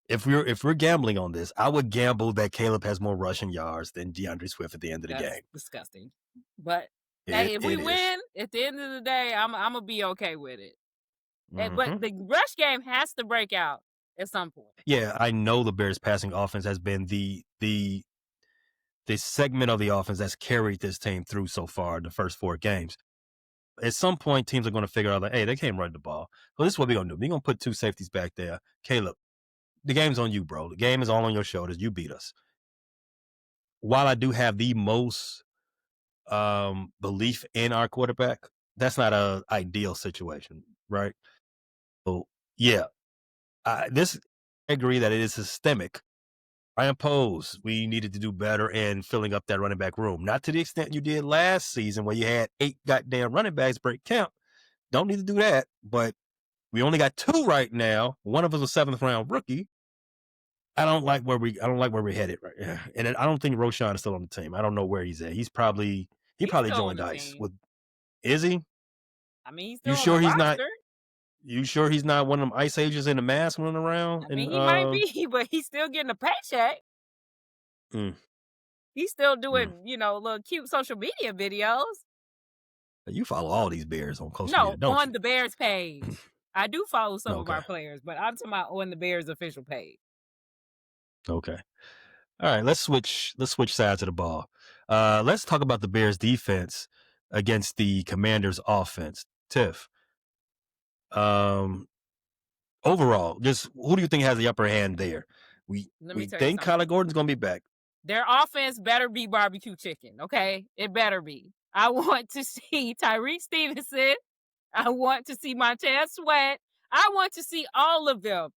If we're gambling on this, I would gamble that Caleb has more rushing yards than DeAndre Swift at the end of the game. Disgusting. But hey, if we win, at the end of the day, I'm gonna be okay with it. But the rush game has to break out at some point. Yeah, I know the Bears' passing offense has been the segment of the offense that's carried this team through so far in the first 4 games. At some point, teams are going to figure out, hey, they can't run the ball. So this is what we're going to do. We're going to put 2 safeties back there. Caleb, the game's on you, bro. The game is all on your shoulders. You beat us. While I do have the most belief in our quarterback, that's not an ideal situation, right? So, yeah, I agree that it is systemic, I impose we needed to do better in filling up that running back room. Not to the extent you did last season where you had 8 goddamn running backs break count. Don't need to do that, but we only got 2 right now. One of us a 7th round rookie. I don't like where we're headed right now. And I don't think Roshan is still on the team. I don't know where he's at. He probably He's still on joined the ICE. team. Is he? I mean, he's You still on sure the he's not? roster. You sure he's not one of them ICE agents in the mask running around? I mean, he might be, but he's still getting a paycheck. He's still doing, little cute social media videos. You follow all these Bears on social No, media, don't on you? the Bears page. I do follow some of Okay. our players, but I'm talking about on the Bears official page. Okay. All right, let's switch sides of the ball. Let's talk about the Bears defense against the Commanders offense. Tiff. Overall, just who do you think has the upper hand there? We Let me tell you think something. Kyler Gordon's gonna be back. Their offense better be barbecue chicken, okay? It better be. I want to see Tyreek Stevenson. I want to see Montez Sweat. I want to see all of them.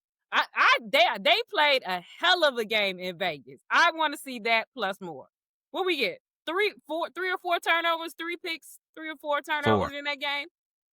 They played a hell of a game in Vegas. I want to see that plus more. What we get? 3 or 4 turnovers, 3 picks, 3 or 4 turnovers 4. in that game.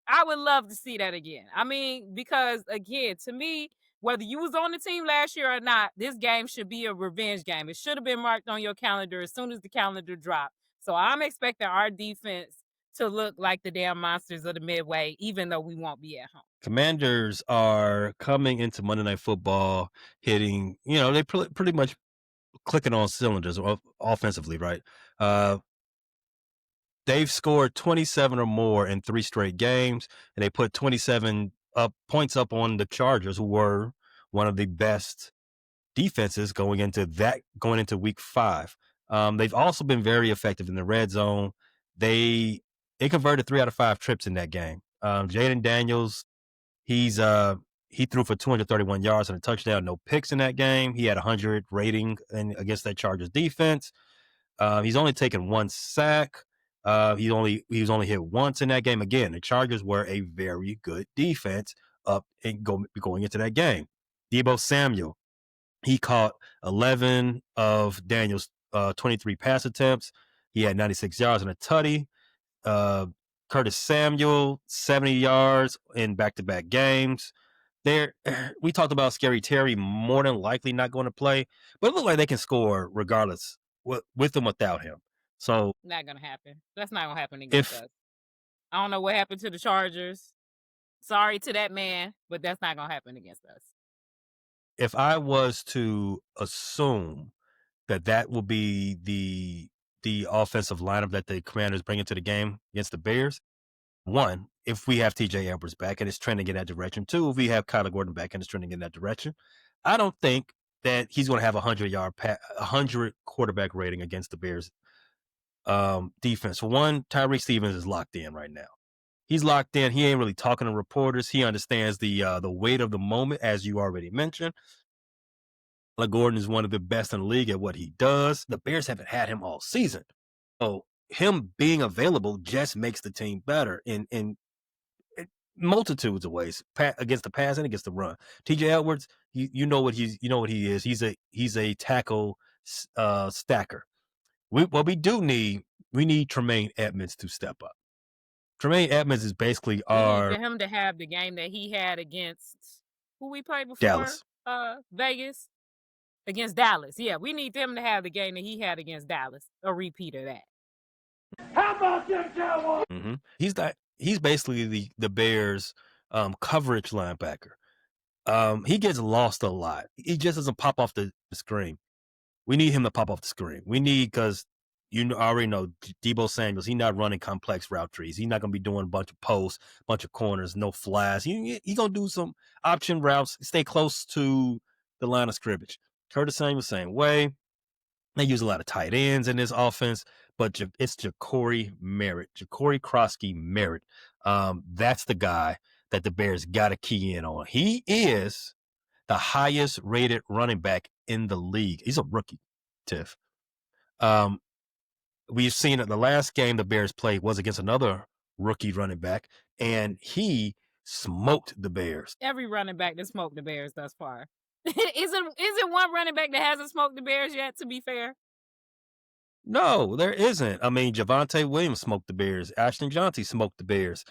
I would love to see that again. I mean, because again, to me, whether you was on the team last year or not, this game should be a revenge game. It should have been marked on your calendar as soon as the calendar dropped. So I'm expecting our defense to look like the damn monsters of the Midway, even though we won't be at home. Commanders are coming into Monday Night Football hitting, they pretty much clicking on cylinders offensively, right? They've scored 27 or more in 3 straight games, and they put 27 points up on the Chargers, who were one of the best defenses going into week 5. They've also been very effective in the red zone. They converted 3 out of 5 trips in that game. Jaden Daniels, he threw for 231 yards and a touchdown, no picks in that game. He had 100 rating against that Chargers defense. He's only taken 1 sack. He was only hit once in that game. Again, the Chargers were a very good defense going into that game. Deebo Samuel, he caught 11 of Daniel's 23 pass attempts. He had 96 yards and a tutty. Curtis Samuel, 70 yards in back-to-back games. We talked about Scary Terry more than likely not going to play, but it looked like they can score regardless, with and without him. So not gonna happen. That's not gonna happen against us. I don't know what happened to the Chargers. Sorry to that man, but that's not gonna happen against us. If I was to assume that will be the offensive lineup that the Commanders bring into the game against the Bears, 1, if we have TJ Edwards back and it's trending in that direction. 2, if we have Kyler Gordon back and it's trending in that direction. I don't think that he's going to have a 100 quarterback rating against the Bears defense. For 1, Tyreek Stevens is locked in right now. He's locked in. He ain't really talking to reporters. He understands the weight of the moment, as you already mentioned. Gordon is one of the best in the league at what he does. The Bears haven't had him all season. So him being available just makes the team better in multitudes of ways, against the pass and against the run. TJ Edwards, you know what he is. He's a tackle stacker. We need Tremaine Edmonds to step up. Tremaine Edmonds is basically we need him to have the game that he had against who we played before? Dallas. Vegas. Against Dallas. Yeah, we need him to have the game that he had against Dallas. A repeat of that. How about them Cowboys? Mm-hmm. He's basically the Bears coverage linebacker. He gets lost a lot. He just doesn't pop off the screen. We need him to pop off the screen. Because already know Deebo Samuels, he's not running complex route trees. He's not going to be doing a bunch of posts, bunch of corners, no flies. He's going to do some option routes, stay close to the line of scrimmage. Curtis Samuel, same way. They use a lot of tight ends in this offense, but it's Ja'Cory Krosky Merritt. That's the guy that the Bears got to key in on. He is the highest rated running back in the league. He's a rookie, Tiff. We've seen it. The last game the Bears played was against another rookie running back, and he smoked the Bears. Every running back that smoked the Bears thus far. Isn't one running back that hasn't smoked the Bears yet, to be fair? No, there isn't. I mean, Javonte Williams smoked the Bears. Ashton Johnson smoked the Bears.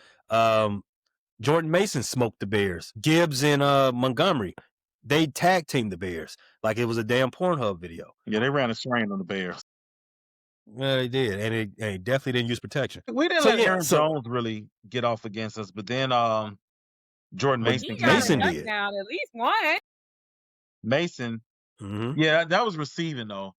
Jordan Mason smoked the Bears. Gibbs and Montgomery, they tag teamed the Bears like it was a damn Pornhub video. Yeah, they ran a strain on the Bears. Yeah, they did, and they definitely didn't use protection. We didn't let Aaron Jones really get off against us, but then Jordan Mason. He got Mason a did. touchdown, at least one. Mason. Mm-hmm. Yeah, that was receiving though.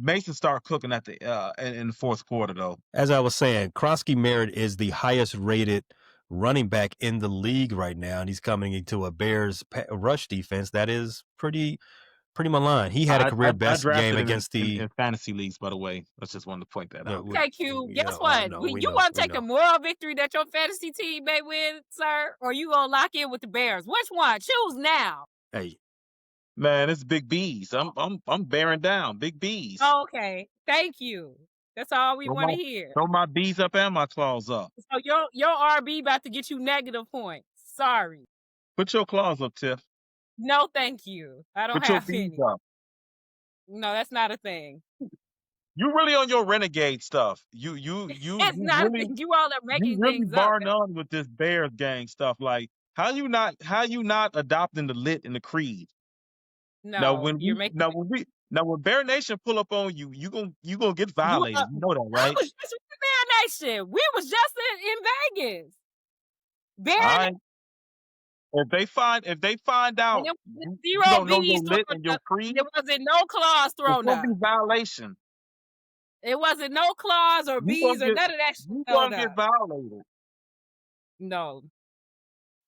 Mason started cooking at the in the fourth quarter though. As I was saying, Krispy Kreme is the highest rated running back in the league right now, and he's coming into a Bears rush defense that is pretty malign. He had a career best game against in fantasy leagues, by the way. I just wanted to point that out. Okay, Q. Guess what? You want to take a moral victory that your fantasy team may win, sir, or you gonna lock in with the Bears? Which one? Choose now. Hey, man, it's Big B's. I'm bearing down Big B's. Oh, okay, thank you. That's all we want to hear. Throw my B's up and my claws up. So your RB about to get you negative points. Sorry. Put your claws up, Tiff. No, thank you. I don't Put have your any. B's up. No, that's not a thing. You really on your renegade stuff. You It's not really, a thing. You all are making you really things bar up. none with this Bears gang stuff. Like how you not adopting the lit and the creed? No, when Bear Nation pull up on you, you gonna get violated. You know that, right? I was just with Bear Nation. We was just in Vegas. Bear If they find out and you zero don't know your B's lit and your creed, there wasn't no clause thrown it's up. gonna be violation. It wasn't no clause or B's or none of that shit. You gonna get violated. No.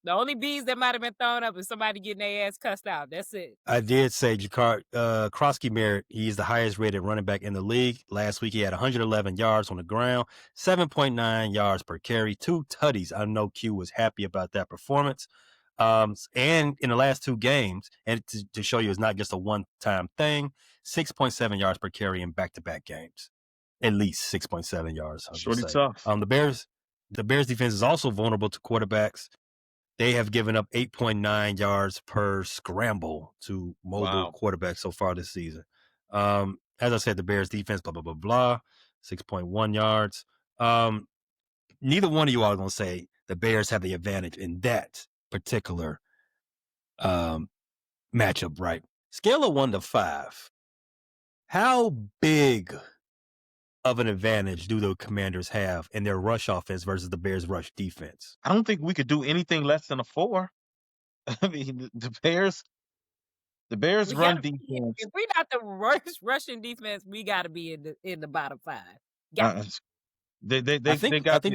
The only B's that might have been thrown up is somebody getting their ass cussed out. That's it. I did say Krispy Kreme, he's the highest rated running back in the league. Last week, he had 111 yards on the ground, 7.9 yards per carry, 2 tutties. I know Q was happy about that performance. And in the last 2 games, and to show you it's not just a one-time thing, 6.7 yards per carry in back-to-back games. At least 6.7 yards. Shorty tough. The Bears defense is also vulnerable to quarterbacks. They have given up 8.9 yards per scramble to mobile quarterbacks so far this season. As I said, the Bears defense, blah, blah, blah, blah, 6.1 yards. Neither one of you are going to say the Bears have the advantage in that particular matchup, right? Scale of 1 to 5. How big of an advantage do the Commanders have in their rush offense versus the Bears' rush defense? I don't think we could do anything less than a 4. I mean, the Bears run defense. If we not the worst rushing defense, we got to be in the bottom 5. I think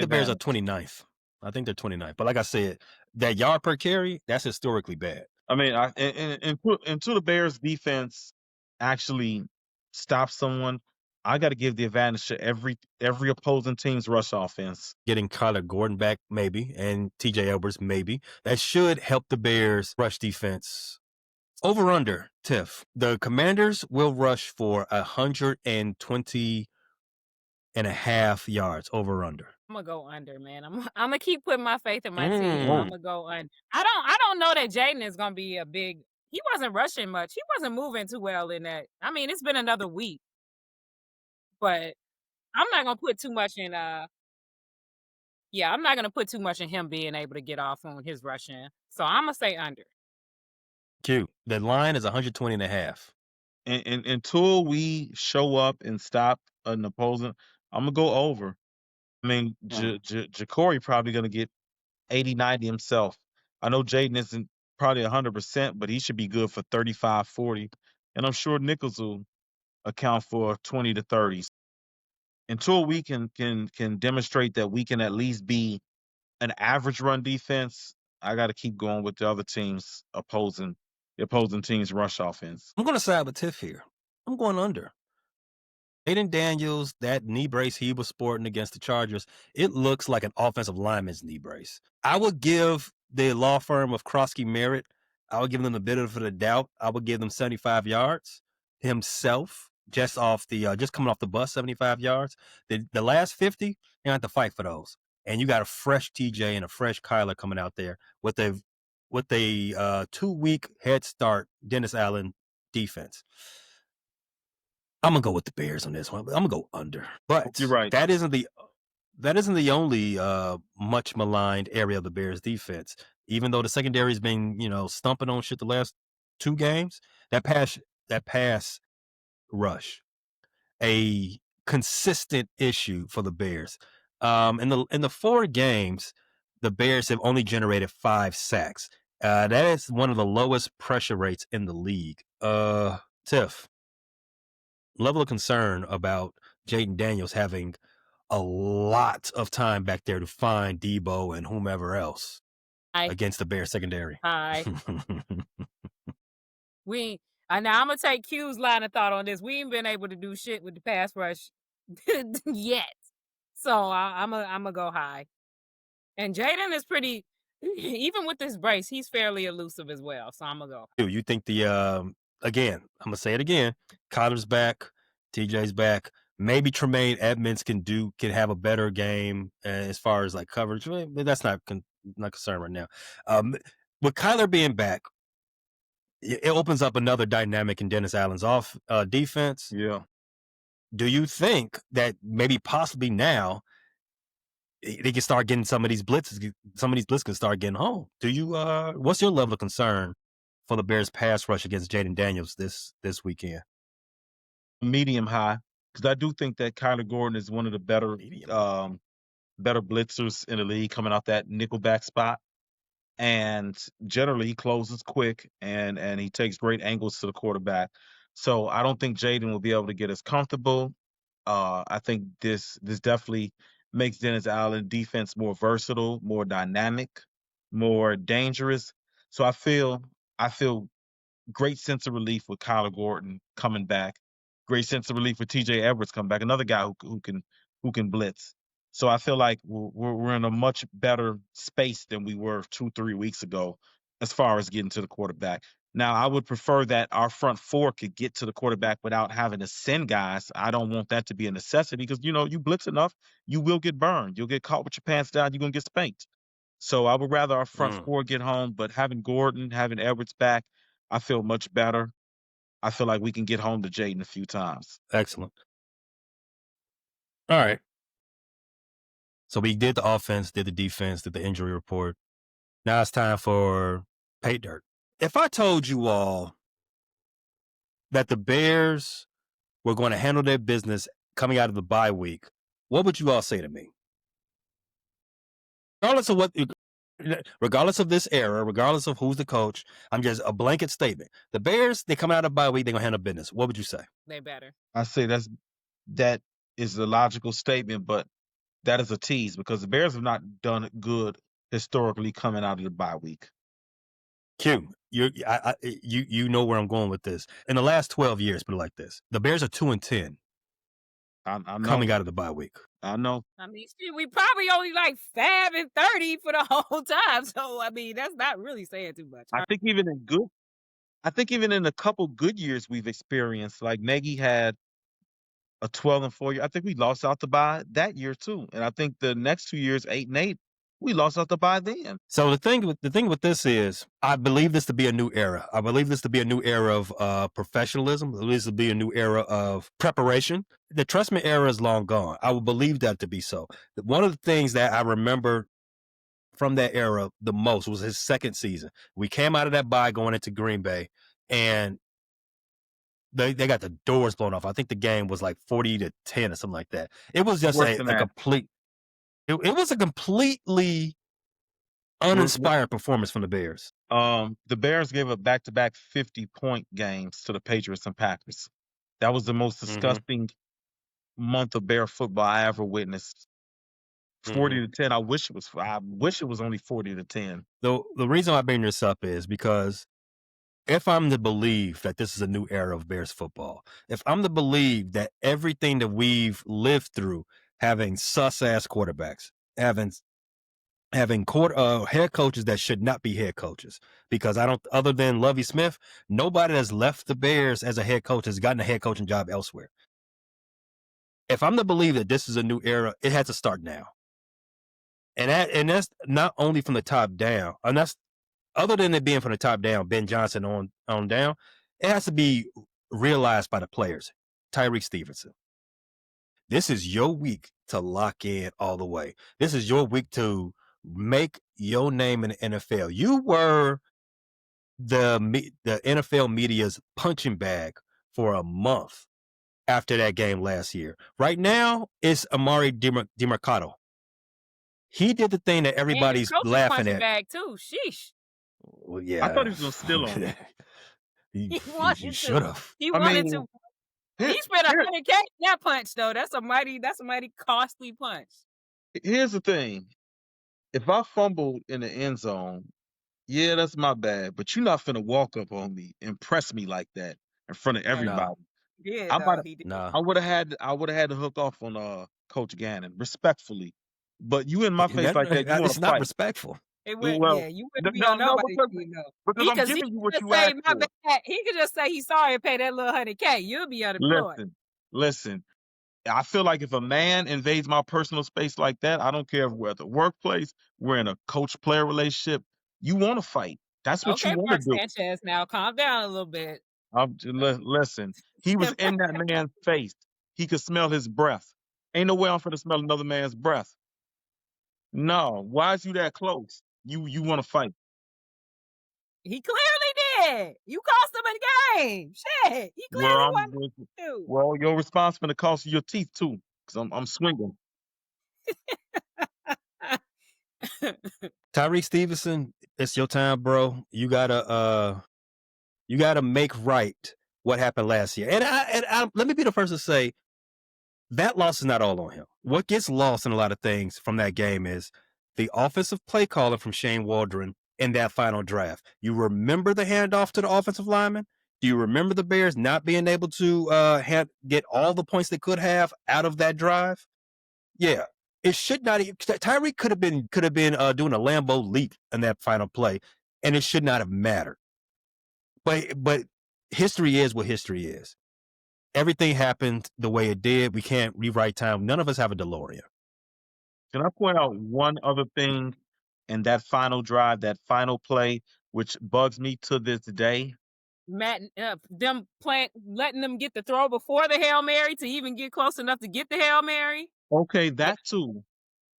the Bears are 29th. I think they're 29th. But like I said, that yard per carry, that's historically bad. I mean, until the Bears defense actually stops someone, I got to give the advantage to every opposing team's rush offense. Getting Kyler Gordon back, maybe, and TJ Edwards, maybe. That should help the Bears' rush defense. Over under, Tiff. The Commanders will rush for 120.5 yards. Over under. I'm gonna go under, man. I'm gonna keep putting my faith in my team. I'm gonna go under. I don't know that Jaden is gonna be a big. He wasn't rushing much. He wasn't moving too well in that. I mean, it's been another week. But I'm not gonna put too much in I'm not gonna put too much in him being able to get off on his rushing. So I'm gonna say under. Q. The line is 120.5. And until we show up and stop an opposing, I'm gonna go over. I mean, Ja'Cory probably gonna get 80, 90 himself. I know Jaden isn't probably 100%, but he should be good for 35, 40. And I'm sure Nichols will account for 20 to 30s. Until we can demonstrate that we can at least be an average run defense, I got to keep going with the other teams the opposing team's rush offense. I'm going to side with Tiff here. I'm going under. Aiden Daniels, that knee brace he was sporting against the Chargers, it looks like an offensive lineman's knee brace. I would give the law firm of Krispy Kreme, I would give them a bit of the doubt. I would give them 75 yards himself, just coming off the bus, 75 yards. The last 50, you have to fight for those. And you got a fresh TJ and a fresh Kyler coming out there with a with a 2-week head start, Dennis Allen defense. I'm gonna go with the Bears on this one. I'm gonna go under. But You're right. that isn't the only much maligned area of the Bears defense. Even though the secondary's been, stumping on shit the last 2 games, that pass rush, a consistent issue for the Bears. In the 4 games, the Bears have only generated 5 sacks. That is one of the lowest pressure rates in the league. Tiff, level of concern about Jaden Daniels having a lot of time back there to find Debo and whomever else against the Bears secondary. Hi. Now I'm gonna take Q's line of thought on this. We ain't been able to do shit with the pass rush yet, so I'm gonna go high. And Jaden is pretty, even with this brace, he's fairly elusive as well. So I'm gonna go. You think again? I'm gonna say it again. Connor's back, TJ's back. Maybe Tremaine Edmonds can have a better game as far as like coverage. But that's not concerned right now. With Kyler being back, it opens up another dynamic in Dennis Allen's defense. Yeah. Do you think that maybe possibly now they can start getting some of these blitzes? Some of these blitzes can start getting home. Do you? What's your level of concern for the Bears pass rush against Jaden Daniels this weekend? Medium high, because I do think that Kyler Gordon is one of the better blitzers in the league coming out that nickelback spot. And generally he closes quick and he takes great angles to the quarterback. So I don't think Jaden will be able to get as comfortable. I think this definitely makes Dennis Allen defense more versatile, more dynamic, more dangerous. So I feel great sense of relief with Kyler Gordon coming back. Great sense of relief with TJ Edwards coming back, another guy who can blitz. So I feel like we're in a much better space than we were 2-3 weeks ago as far as getting to the quarterback. Now, I would prefer that our front 4 could get to the quarterback without having to send guys. I don't want that to be a necessity because, you blitz enough, you will get burned. You'll get caught with your pants down. You're going to get spanked. So I would rather our front 4 get home, but having Gordon, having Edwards back, I feel much better. I feel like we can get home to Jaden a few times. Excellent. All right. So we did the offense, did the defense, did the injury report. Now it's time for pay dirt. If I told you all that the Bears were going to handle their business coming out of the bye week, what would you all say to me? Regardless of this era, regardless of who's the coach, I'm just a blanket statement. The Bears, they come out of the bye week, they're going to handle business. What would you say? They better. I say that is the logical statement, but that is a tease because the Bears have not done good historically coming out of the bye week. Q, you know where I'm going with this. In the last 12 years, put it like this: the Bears are 2-10. I know. Coming out of the bye week. I know. I mean, we probably only like 5-30 for the whole time. So I mean, that's not really saying too much. I think even in a couple good years we've experienced, like Nagy had a 12-4 year. I think we lost out the bye that year too, and I think the next 2 years, 8-8, we lost out the bye then. So the thing with this is, I believe this to be a new era. I believe this to be a new era of professionalism. I believe this to be a new era of preparation. The trust me era is long gone. I would believe that to be so. One of the things that I remember from that era the most was his second season. We came out of that bye going into Green Bay, and they got the doors blown off. I think the game was like 40-10 or something like that. It was just a complete. It was a completely uninspired performance from the Bears. The Bears gave up back-to-back 50-point games to the Patriots and Packers. That was the most disgusting month of Bear football I ever witnessed. 40-10. I wish it was only 40-10. The reason I bring this up is because if I'm to believe that this is a new era of Bears football, if I'm to believe that everything that we've lived through, having sus-ass quarterbacks, having head coaches that should not be head coaches, because other than Lovie Smith, nobody that's left the Bears as a head coach has gotten a head coaching job elsewhere. If I'm to believe that this is a new era, it has to start now. And that's not only from the top down, and that's other than it being from the top down, Ben Johnson on down, it has to be realized by the players. Tyreek Stevenson, this is your week to lock in all the way. This is your week to make your name in the NFL. You were the NFL media's punching bag for a month after that game last year. Right now, it's Amari DiMercato. He did the thing that everybody's and laughing punching at. bag too. Sheesh. Well, yeah, I thought he was gonna steal on it. He he wanted should to. have. He I wanted mean, to. He spent $100K that punch though. That's a mighty costly punch. here's the thing. If I fumbled in the end zone, yeah, that's my bad. But you're not finna walk up on me, impress me like that in front of everybody. Yeah, I though might, he did. I would have had to hook off on Coach Gannon, respectfully. But you in my face like that, you want It's to not fight. respectful. It went, Well, yeah, you wouldn't be no, on nobody's because team though. I'm Because giving you what could you say, asked my for. bad. He could just say he's sorry and pay that little $100K. You'll be unemployed. Listen. I feel like if a man invades my personal space like that, I don't care if we're at the workplace, we're in a coach-player relationship, you want to fight. That's what you Okay, want to Mark do. Sanchez, now calm down a little bit. Listen, he was in that man's face. He could smell his breath. Ain't no way I'm finna smell another man's breath. No, why is you that close? You want to fight? He clearly did. You cost him a game. Shit, he clearly wanted to. Well, your response finna cost you your teeth too, because I'm swinging. Tyreek Stevenson, it's your time, bro. You gotta make right what happened last year. And I let me be the first to say that loss is not all on him. What gets lost in a lot of things from that game is the offensive play calling from Shane Waldron in that final draft. You remember the handoff to the offensive lineman? Do you remember the Bears not being able to get all the points they could have out of that drive? Yeah, it should not. Tyreek could have been doing a Lambeau leap in that final play, and it should not have mattered. But history is what history is. Everything happened the way it did. We can't rewrite time. None of us have a DeLorean. Can I point out one other thing in that final drive, that final play, which bugs me to this day? Matt, letting them get the throw before the Hail Mary to even get close enough to get the Hail Mary. Okay, that too.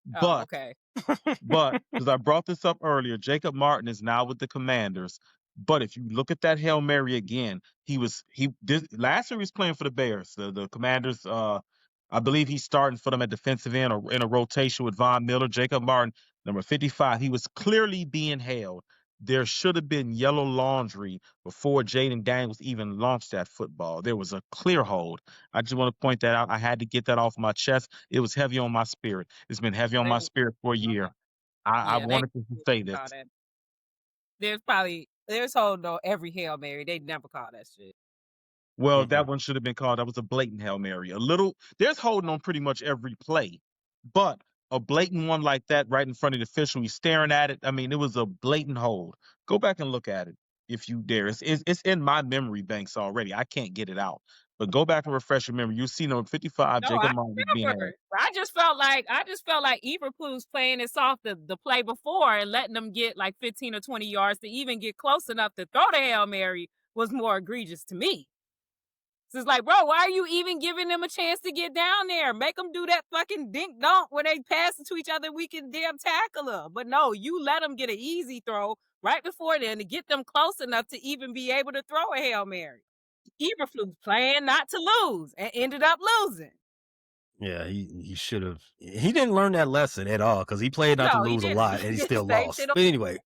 But okay. But because I brought this up earlier, Jacob Martin is now with the Commanders. But if you look at that Hail Mary again, last year he was playing for the Bears. The Commanders, I believe he's starting for them at defensive end or in a rotation with Von Miller. Jacob Martin, number 55, he was clearly being held. There should have been yellow laundry before Jaden Daniels even launched that football. There was a clear hold. I just want to point that out. I had to get that off my chest. It was heavy on my spirit. It's been heavy on my spirit for a year. I wanted to say this. There's holding on every Hail Mary. They never call that shit. Well, that one should have been called. That was a blatant Hail Mary. There's holding on pretty much every play, but a blatant one like that right in front of the official, he's staring at it. I mean, it was a blatant hold. Go back and look at it if you dare. It's in my memory banks already. I can't get it out. But go back and refresh your memory. You'll see number 55, Jacob Martin being held. I just felt like Eberflus playing it soft the play before and letting them get like 15 or 20 yards to even get close enough to throw the Hail Mary was more egregious to me. So it's like, bro, why are you even giving them a chance to get down there? Make them do that fucking dink donk when they pass it to each other. We can damn tackle them. But no, you let them get an easy throw right before then to get them close enough to even be able to throw a Hail Mary. Eberflus playing not to lose and ended up losing. Yeah, he should have. He didn't learn that lesson at all because he played not to lose a lot and he still lost. But anyway,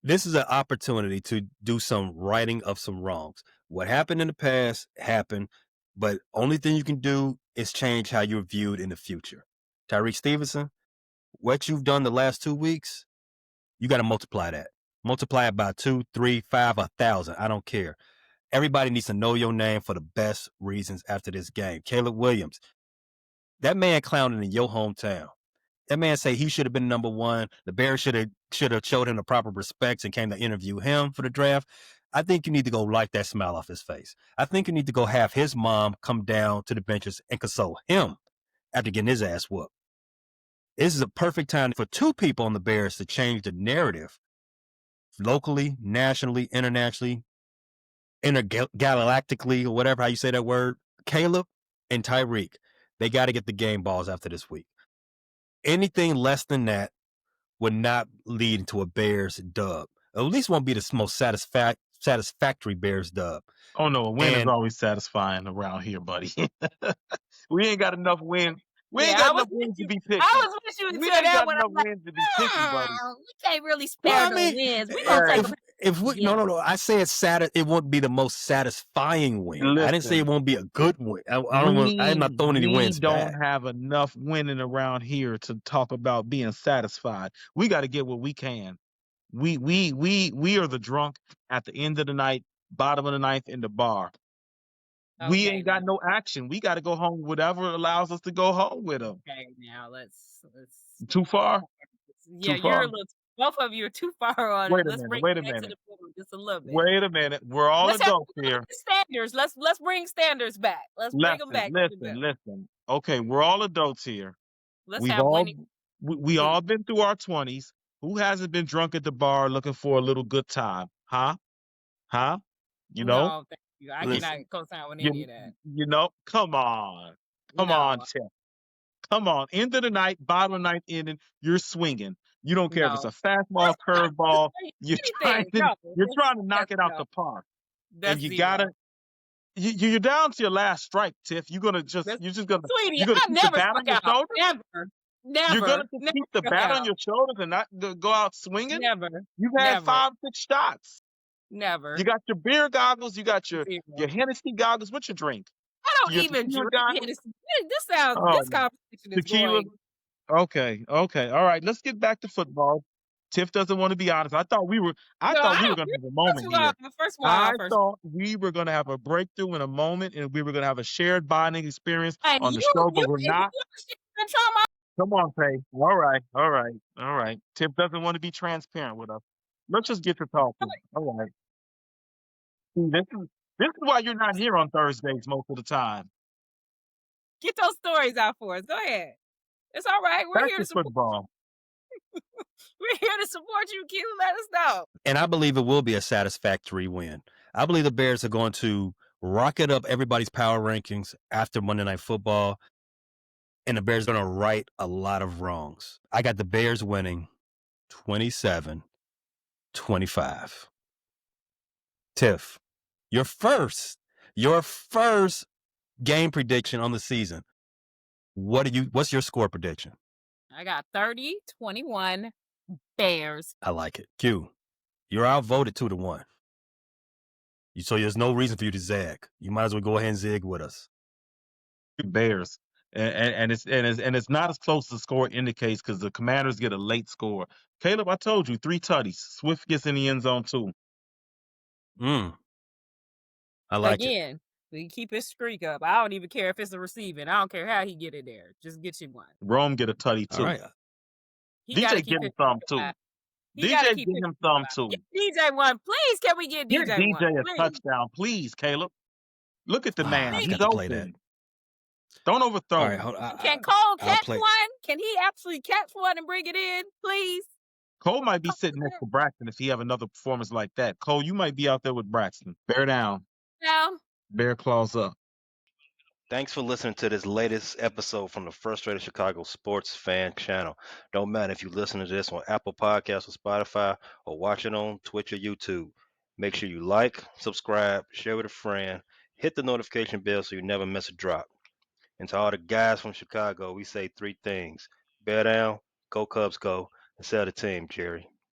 this is an opportunity to do some righting of some wrongs. What happened in the past happened, but only thing you can do is change how you're viewed in the future. Tyreek Stevenson, what you've done the last 2 weeks, you got to multiply that. Multiply it by 2, 3, 5, 1,000. I don't care. Everybody needs to know your name for the best reasons after this game. Caleb Williams, that man clowning in your hometown. That man say he should have been number one. The Bears should have showed him the proper respects and came to interview him for the draft. I think you need to go wipe that smile off his face. I think you need to go have his mom come down to the benches and console him after getting his ass whooped. This is a perfect time for two people on the Bears to change the narrative locally, nationally, internationally, intergalactically, or whatever how you say that word. Caleb and Tyreek, they got to get the game balls after this week. Anything less than that would not lead to a Bears dub. At least won't be the most satisfactory Bears dub. Oh no, a win is always satisfying around here, buddy. We ain't got enough wins. We ain't got enough wins to be picky. I was with you We until ain't that got one. enough I'm like, wins to be picky, buddy. We can't really spare no wins. We gonna take if we no, I say it won't be the most satisfying win. I didn't say it won't be a good win. I'm not throwing any wins We don't back. have enough winning around here to talk about being satisfied. We got to get what we can. We are the drunk at the end of the night, bottom of the ninth in the bar. We ain't got no action. We got to go home. Whatever allows us to go home with them. Okay, now let's. Too far. Yeah, Too far? you're a little. Both of you are too far on Wait it. a Let's minute, bring wait it a back to minute. the middle just a little bit. Wait a minute. We're all Let's have adults here. standards. Let's bring standards back. Let's bring them back. Listen. Okay, we're all adults here. Let's We've have all winning. we all been through our 20s. Who hasn't been drunk at the bar looking for a little good time? Huh? You know? No, thank you. I cannot co-sign with You, any of that. you know? Come on, Tiff. Come on. End of the night, bottom of the ninth inning, you're swinging. You don't care if it's a fastball, curveball. You're trying to knock it out the park. That's and you zero. gotta. You're down to your last strike, Tiff. You're gonna Sweetie, you're gonna I keep the never bat on struck your out. shoulder. Never. You're gonna keep the struck bat out. on your shoulders and not go out swinging. Never. You've had 5-6 shots. Never. You got your beer goggles. You got your Hennessy goggles. What's your drink? I don't Your even tequila drink goggles? Hennessy. This conversation is Tequila. going. Okay. All right. Let's get back to football. Tiff doesn't want to be honest. I thought we were gonna have a moment here. I thought we were gonna have a breakthrough in a moment, and we were gonna have a shared bonding experience on the show, but we're not. Come on, Pay. All right. Tiff doesn't want to be transparent with us. Let's just get to talking. All right. See, this is why you're not here on Thursdays most of the time. Get those stories out for us. Go ahead. It's all right. We're here to support football. We're here to support you, Q. Let us know. And I believe it will be a satisfactory win. I believe the Bears are going to rocket up everybody's power rankings after Monday Night Football, and the Bears are going to right a lot of wrongs. I got the Bears winning 27-25. Tiff, your first game prediction on the season. What's your score prediction? I got 30-21 Bears. I like it. Q, you're outvoted 2-1. So there's no reason for you to zag. You might as well go ahead and zig with us. Bears. And it's not as close as the score indicates because the Commanders get a late score. Caleb, I told you 3 tutties. Swift gets in the end zone too. I like it. Again, we keep his streak up. I don't even care if it's a receiving. I don't care how he get it there. Just get you one. Rome get a tutty too. All right. DJ get him some too. DJ get him some too. Get DJ one, please. Can we get DJ one? DJ a touchdown, please, Caleb. Look at the man. He's open. Don't overthrow. All right, can Cole catch one? Can he actually catch one and bring it in, please? Cole might be sitting next to Braxton if he have another performance like that. Cole, you might be out there with Braxton. Bear down. Down. Bear claws up. Thanks for listening to this latest episode from the Frustrated Chicago Sports Fan Channel. Don't matter if you listen to this on Apple Podcasts or Spotify or watch it on Twitch or YouTube. Make sure you like, subscribe, share with a friend, hit the notification bell so you never miss a drop. And to all the guys from Chicago, we say 3 things. Bear down, go Cubs go, and sell the team, Jerry.